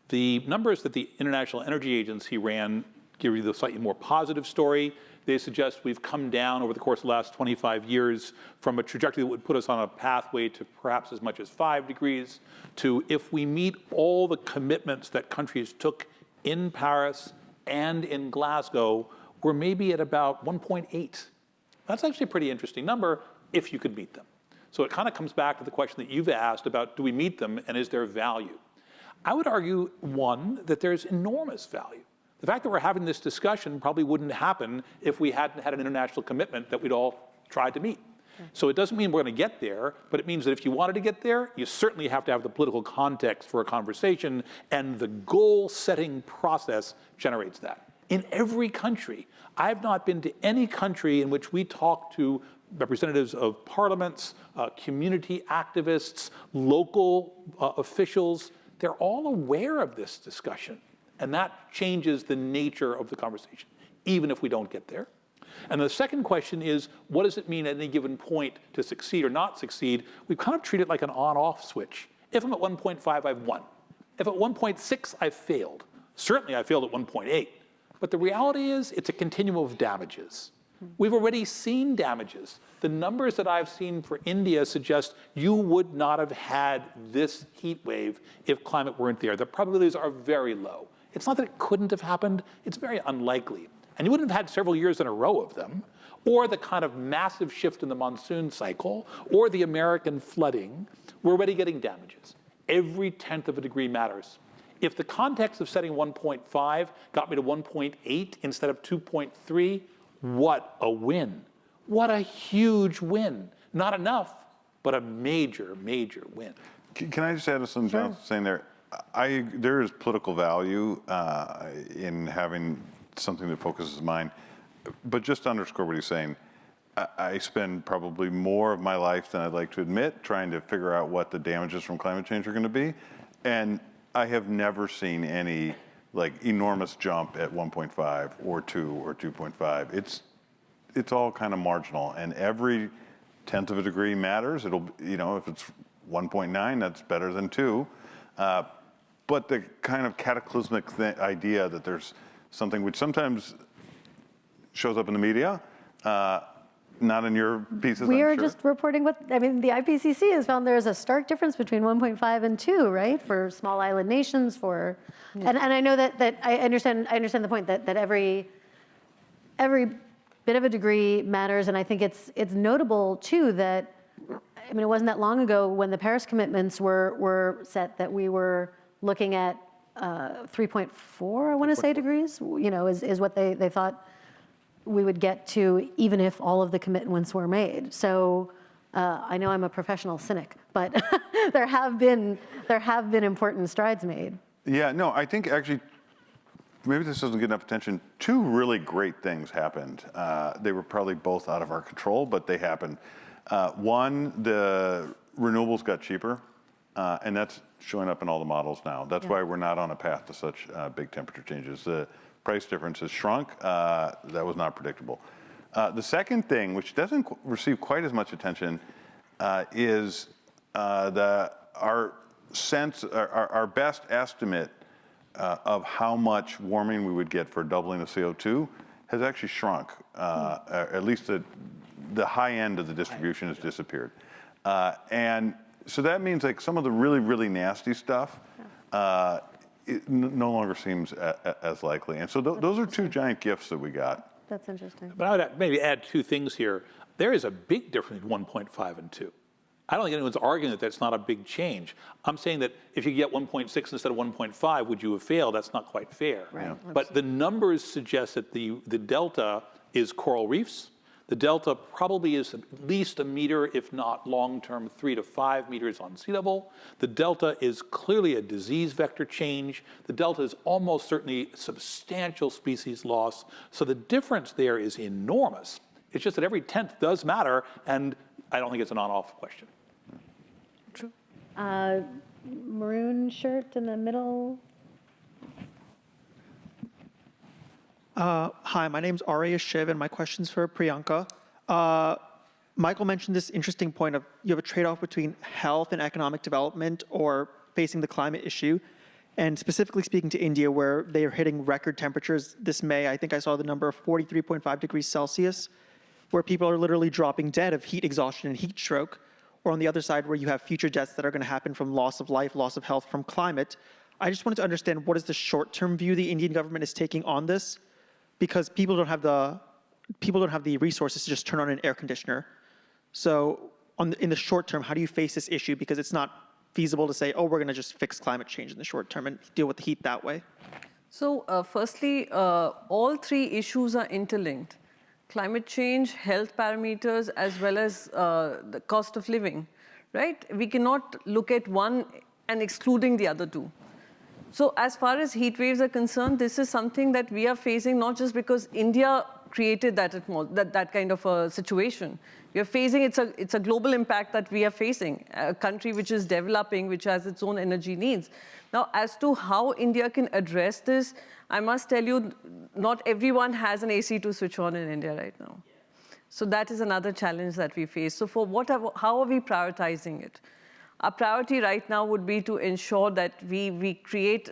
The numbers that the International Energy Agency ran give you the slightly more positive story. They suggest we've come down over the course of the last 25 years from a trajectory that would put us on a pathway to perhaps as much as 5 degrees to, if we meet all the commitments that countries took in Paris and in Glasgow, we're maybe at about 1.8. That's actually a pretty interesting number if you could meet them. So it kind of comes back to the question that you've asked about, do we meet them and is there value? I would argue, one, that there's enormous value. The fact that we're having this discussion probably wouldn't happen if we hadn't had an international commitment that we'd all tried to meet. Okay. So it doesn't mean we're going to get there, but it means that if you wanted to get there, you certainly have to have the political context for a conversation, and the goal-setting process generates that. In every country, I've not been to any country in which we talk to representatives of parliaments, community activists, local officials. They're all aware of this discussion. And that changes the nature of the conversation, even if we don't get there. And the second question is, what does it mean at any given point to succeed or not succeed? We kind of treat it like an on-off switch. If I'm at 1.5, I've won. If at 1.6, I've failed. Certainly I failed at 1.8. But the reality is it's a continuum of damages. We've already seen damages. The numbers that I've seen for India suggest you would not have had this heat wave if climate weren't there. The probabilities are very low. It's not that it couldn't have happened, it's very unlikely. And you wouldn't have had several years in a row of them, or the kind of massive shift in the monsoon cycle, or the American flooding. We're already getting damages. Every tenth of a degree matters. If the context of setting 1.5 got me to 1.8 instead of 2.3, what a win. What a huge win. Not enough, but a major, major win. Can I just add to something Jonathan's saying there? There is political value in having something that focuses mine. But just to underscore what he's saying, I spend probably more of my life than I'd like to admit trying to figure out what the damages from climate change are going to be. And I have never seen any enormous jump at 1.5 or 2 or 2.5. It's all kind of marginal, and every tenth of a degree matters. It'll, if it's 1.9, that's better than 2. But the kind of cataclysmic idea that there's something which sometimes shows up in the media, not in your pieces, We I'm are sure. just reporting the IPCC has found there's a stark difference between 1.5 and 2, right? For small island nations, and I know that I understand the point that every bit of a degree matters, and I think it's notable too that, it wasn't that long ago when the Paris commitments were set that we were looking at 3.4, I want to say, degrees, is what they thought we would get to even if all of the commitments were made. So I know I'm a professional cynic, but there have been important strides made. Yeah, no, I think actually, maybe this doesn't get enough attention. 2 really great things happened. They were probably both out of our control, but they happened. One, the renewables got cheaper, and that's showing up in all the models now. That's why we're not on a path to such big temperature changes. The price difference has shrunk. That was not predictable. The second thing, which doesn't receive quite as much attention, is our best estimate of how much warming we would get for doubling of CO2 has actually shrunk. At least the high end of the distribution has disappeared. And so that means some of the really, really nasty stuff it no longer seems as likely. And so those are 2 giant gifts that we got. That's interesting. But I would maybe add 2 things here. There is a big difference between 1.5 and 2. I don't think anyone's arguing that that's not a big change. I'm saying that if you get 1.6 instead of 1.5, would you have failed? That's not quite fair. Right. Yeah. But the numbers suggest that the delta is coral reefs. The delta probably is at least 1 meter, if not long-term 3 to 5 meters on sea level. The delta is clearly a disease vector change. The delta is almost certainly substantial species loss. So the difference there is enormous. It's just that every tenth does matter, and I don't think it's an on-off question. True. Maroon shirt in the middle. Hi, my name's Arya Shiv, and my question's for Priyanka. Michael mentioned this interesting point of you have a trade-off between health and economic development or facing the climate issue. And specifically speaking to India, where they are hitting record temperatures this May, I think I saw the number of 43.5 degrees Celsius, where people are literally dropping dead of heat exhaustion and heat stroke. Or on the other side, where you have future deaths that are going to happen from loss of life, loss of health from climate. I just wanted to understand what is the short-term view the Indian government is taking on this, because people don't have the resources to just turn on an air conditioner. So in the short term, how do you face this issue? Because it's not feasible to say, oh, we're going to just fix climate change in the short term and deal with the heat that way. So firstly, all 3 issues are interlinked. Climate change, health parameters, as well as the cost of living, right? We cannot look at one and excluding the other 2. So as far as heat waves are concerned, this is something that we are facing not just because India created that kind of a situation. We are facing, it's a global impact that we are facing, a country which is developing, which has its own energy needs. Now, as to how India can address this, I must tell you, not everyone has an AC to switch on in India right now. So that is another challenge that we face. So how are we prioritizing it? Our priority right now would be to ensure that we create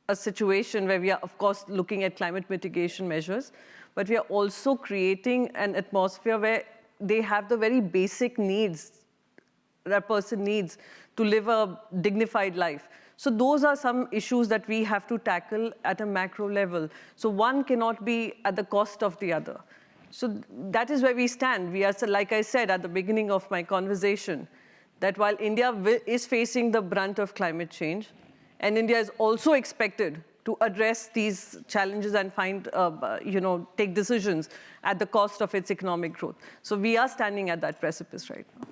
a situation where we are, of course, looking at climate mitigation measures, but we are also creating an atmosphere where they have the very basic needs that person needs to live a dignified life. So those are some issues that we have to tackle at a macro level. So one cannot be at the cost of the other. So that is where we stand. We are, like I said at the beginning of my conversation, that while India is facing the brunt of climate change, and India is also expected to address these challenges and take decisions at the cost of its economic growth. So we are standing at that precipice right now.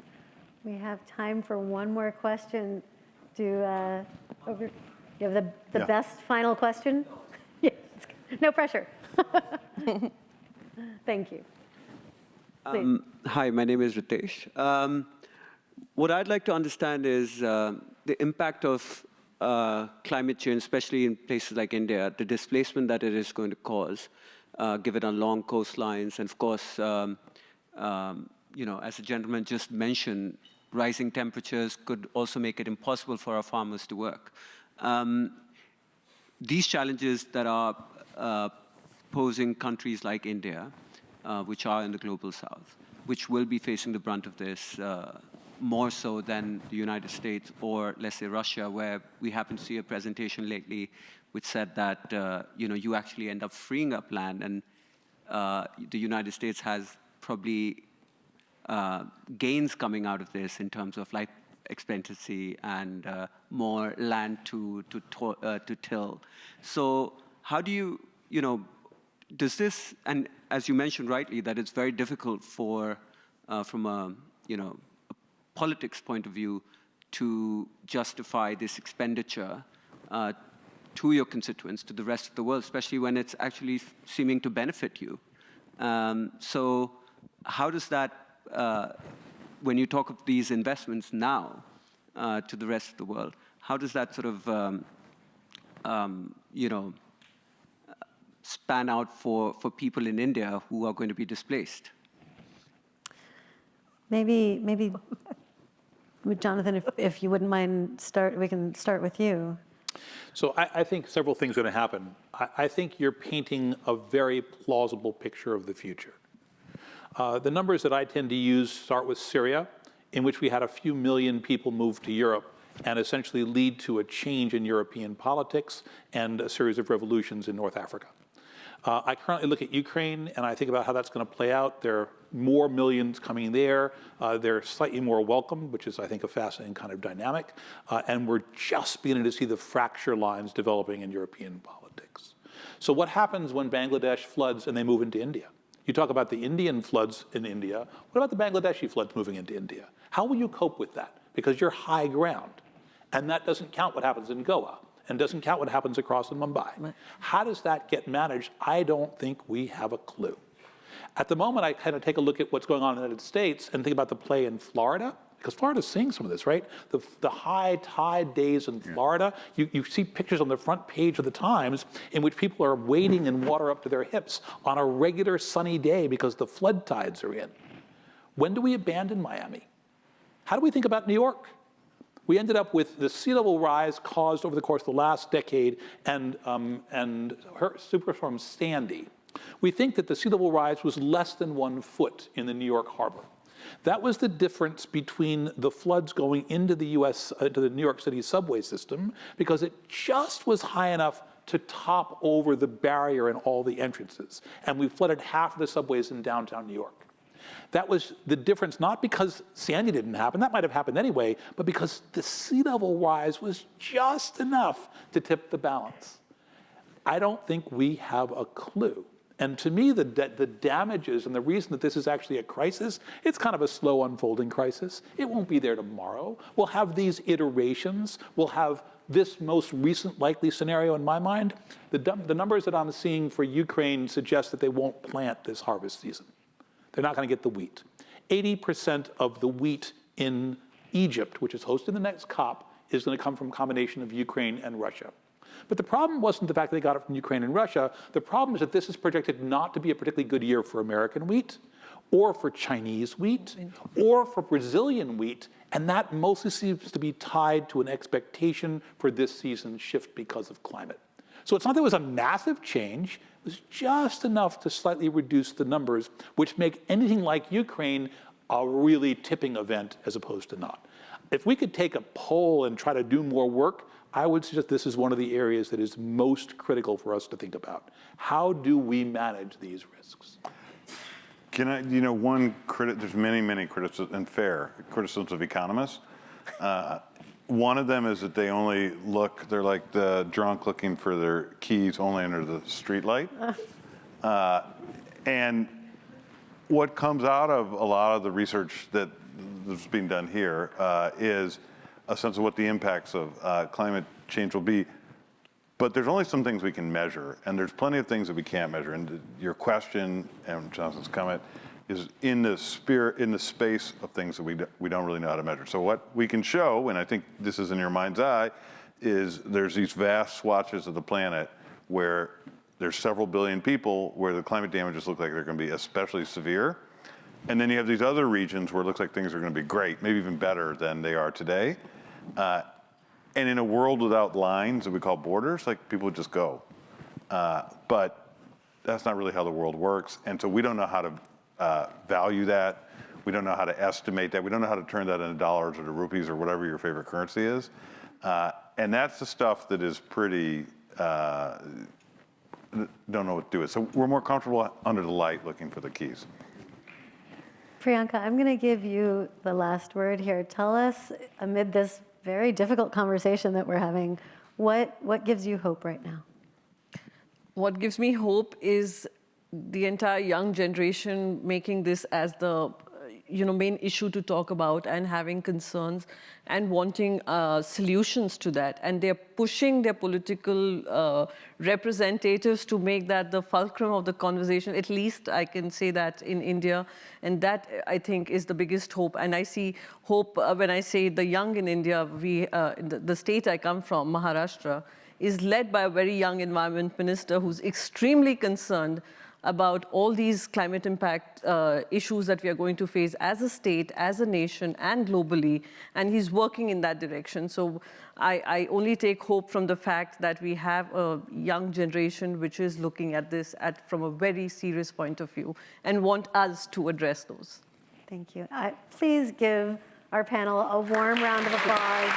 We have time for one more question. You have the best final question? Yes. No pressure. Thank you. Hi, my name is Ritesh. What I'd like to understand is the impact of climate change, especially in places like India, the displacement that it is going to cause, given our long coastlines, and of course, as the gentleman just mentioned, rising temperatures could also make it impossible for our farmers to work. These challenges that are posing countries like India, which are in the global south, which will be facing the brunt of this more so than the United States or, let's say, Russia, where we happened to see a presentation lately which said that you actually end up freeing up land, and the United States has probably gains coming out of this in terms of life expectancy and more land to till. So how do you, does this, and as you mentioned rightly, that it's very difficult for, from a politics point of view, to justify this expenditure to your constituents, to the rest of the world, especially when it's actually seeming to benefit you. So how does that, when you talk of these investments now to the rest of the world, how does that sort of, span out for people in India who are going to be displaced? Maybe, Jonathan, if you wouldn't mind, we can start with you. So I think several things are going to happen. I think you're painting a very plausible picture of the future. The numbers that I tend to use start with Syria, in which we had a few million people move to Europe and essentially lead to a change in European politics and a series of revolutions in North Africa. I currently look at Ukraine, and I think about how that's going to play out. There are more millions coming there. They're slightly more welcome, which is, I think, a fascinating kind of dynamic. And we're just beginning to see the fracture lines developing in European politics. So what happens when Bangladesh floods and they move into India? You talk about the Indian floods in India. What about the Bangladeshi floods moving into India? How will you cope with that? Because you're high ground. And that doesn't count what happens in Goa, and doesn't count what happens across in Mumbai. Right. How does that get managed? I don't think we have a clue. At the moment, I kind of take a look at what's going on in the United States and think about the play in Florida, because Florida's seeing some of this, right? The high tide days in Florida, you see pictures on the front page of the Times in which people are wading in water up to their hips on a regular sunny day because the flood tides are in. When do we abandon Miami? How do we think about New York? We ended up with the sea level rise caused over the course of the last decade and Superstorm Sandy. We think that the sea level rise was less than 1 foot in the New York harbor. That was the difference between the floods going into the to the New York City subway system, because it just was high enough to top over the barrier in all the entrances. And we flooded half of the subways in downtown New York. That was the difference, not because Sandy didn't happen, that might have happened anyway, but because the sea level rise was just enough to tip the balance. I don't think we have a clue. And to me, the damages and the reason that this is actually a crisis, it's kind of a slow unfolding crisis. It won't be there tomorrow. We'll have these iterations. We'll have this most recent likely scenario in my mind. The numbers that I'm seeing for Ukraine suggest that they won't plant this harvest season. They're not going to get the wheat. 80% of the wheat in Egypt, which is hosting the next COP, is going to come from a combination of Ukraine and Russia. But the problem wasn't the fact that they got it from Ukraine and Russia. The problem is that this is projected not to be a particularly good year for American wheat, or for Chinese wheat, or for Brazilian wheat, and that mostly seems to be tied to an expectation for this season's shift because of climate. So it's not that it was a massive change, it was just enough to slightly reduce the numbers, which make anything like Ukraine a really tipping event as opposed to not. If we could take a poll and try to do more work, I would suggest this is one of the areas that is most critical for us to think about. How do we manage these risks? Can I, there's many criticisms, and fair criticisms of economists. One of them is that they only they're like the drunk looking for their keys only under the streetlight. And what comes out of a lot of the research that's being done here is a sense of what the impacts of climate change will be. But there's only some things we can measure, and there's plenty of things that we can't measure. And your question and Jonathan's comment is in the space of things that we don't really know how to measure. So what we can show, and I think this is in your mind's eye, is there's these vast swatches of the planet where there's several billion people where the climate damages look like they're going to be especially severe. And then you have these other regions where it looks like things are going to be great, maybe even better than they are today. And in a world without lines that we call borders, like people would just go. But that's not really how the world works. And so we don't know how to value that. We don't know how to estimate that. We don't know how to turn that into dollars or to rupees or whatever your favorite currency is. And that's the stuff that is pretty, don't know what to do with. So we're more comfortable under the light looking for the keys. Priyanka, I'm going to give you the last word here. Tell us, amid this very difficult conversation that we're having, what gives you hope right now? What gives me hope is the entire young generation making this as the main issue to talk about and having concerns and wanting solutions to that. And they're pushing their political representatives to make that the fulcrum of the conversation. At least I can say that in India. And that, I think, is the biggest hope. And I see hope when I say the young in India. The state I come from, Maharashtra, is led by a very young environment minister who's extremely concerned about all these climate impact issues that we are going to face as a state, as a nation, and globally, and he's working in that direction. So I only take hope from the fact that we have a young generation which is looking at this from a very serious point of view and want us to address those. Thank you. Please give our panel a warm round of applause.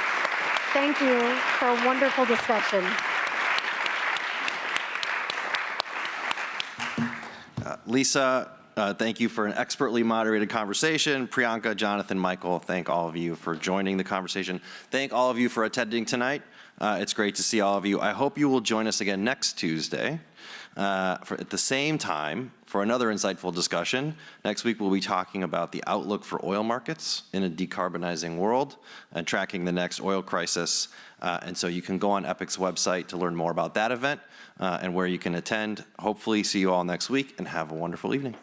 Thank you for a wonderful discussion. Lisa, thank you for an expertly moderated conversation. Priyanka, Jonathan, Michael, thank all of you for joining the conversation. Thank all of you for attending tonight. It's great to see all of you. I hope you will join us again next Tuesday at the same time for another insightful discussion. Next week, we'll be talking about the outlook for oil markets in a decarbonizing world and tracking the next oil crisis. And so you can go on EPIC's website to learn more about that event and where you can attend. Hopefully see you all next week and have a wonderful evening.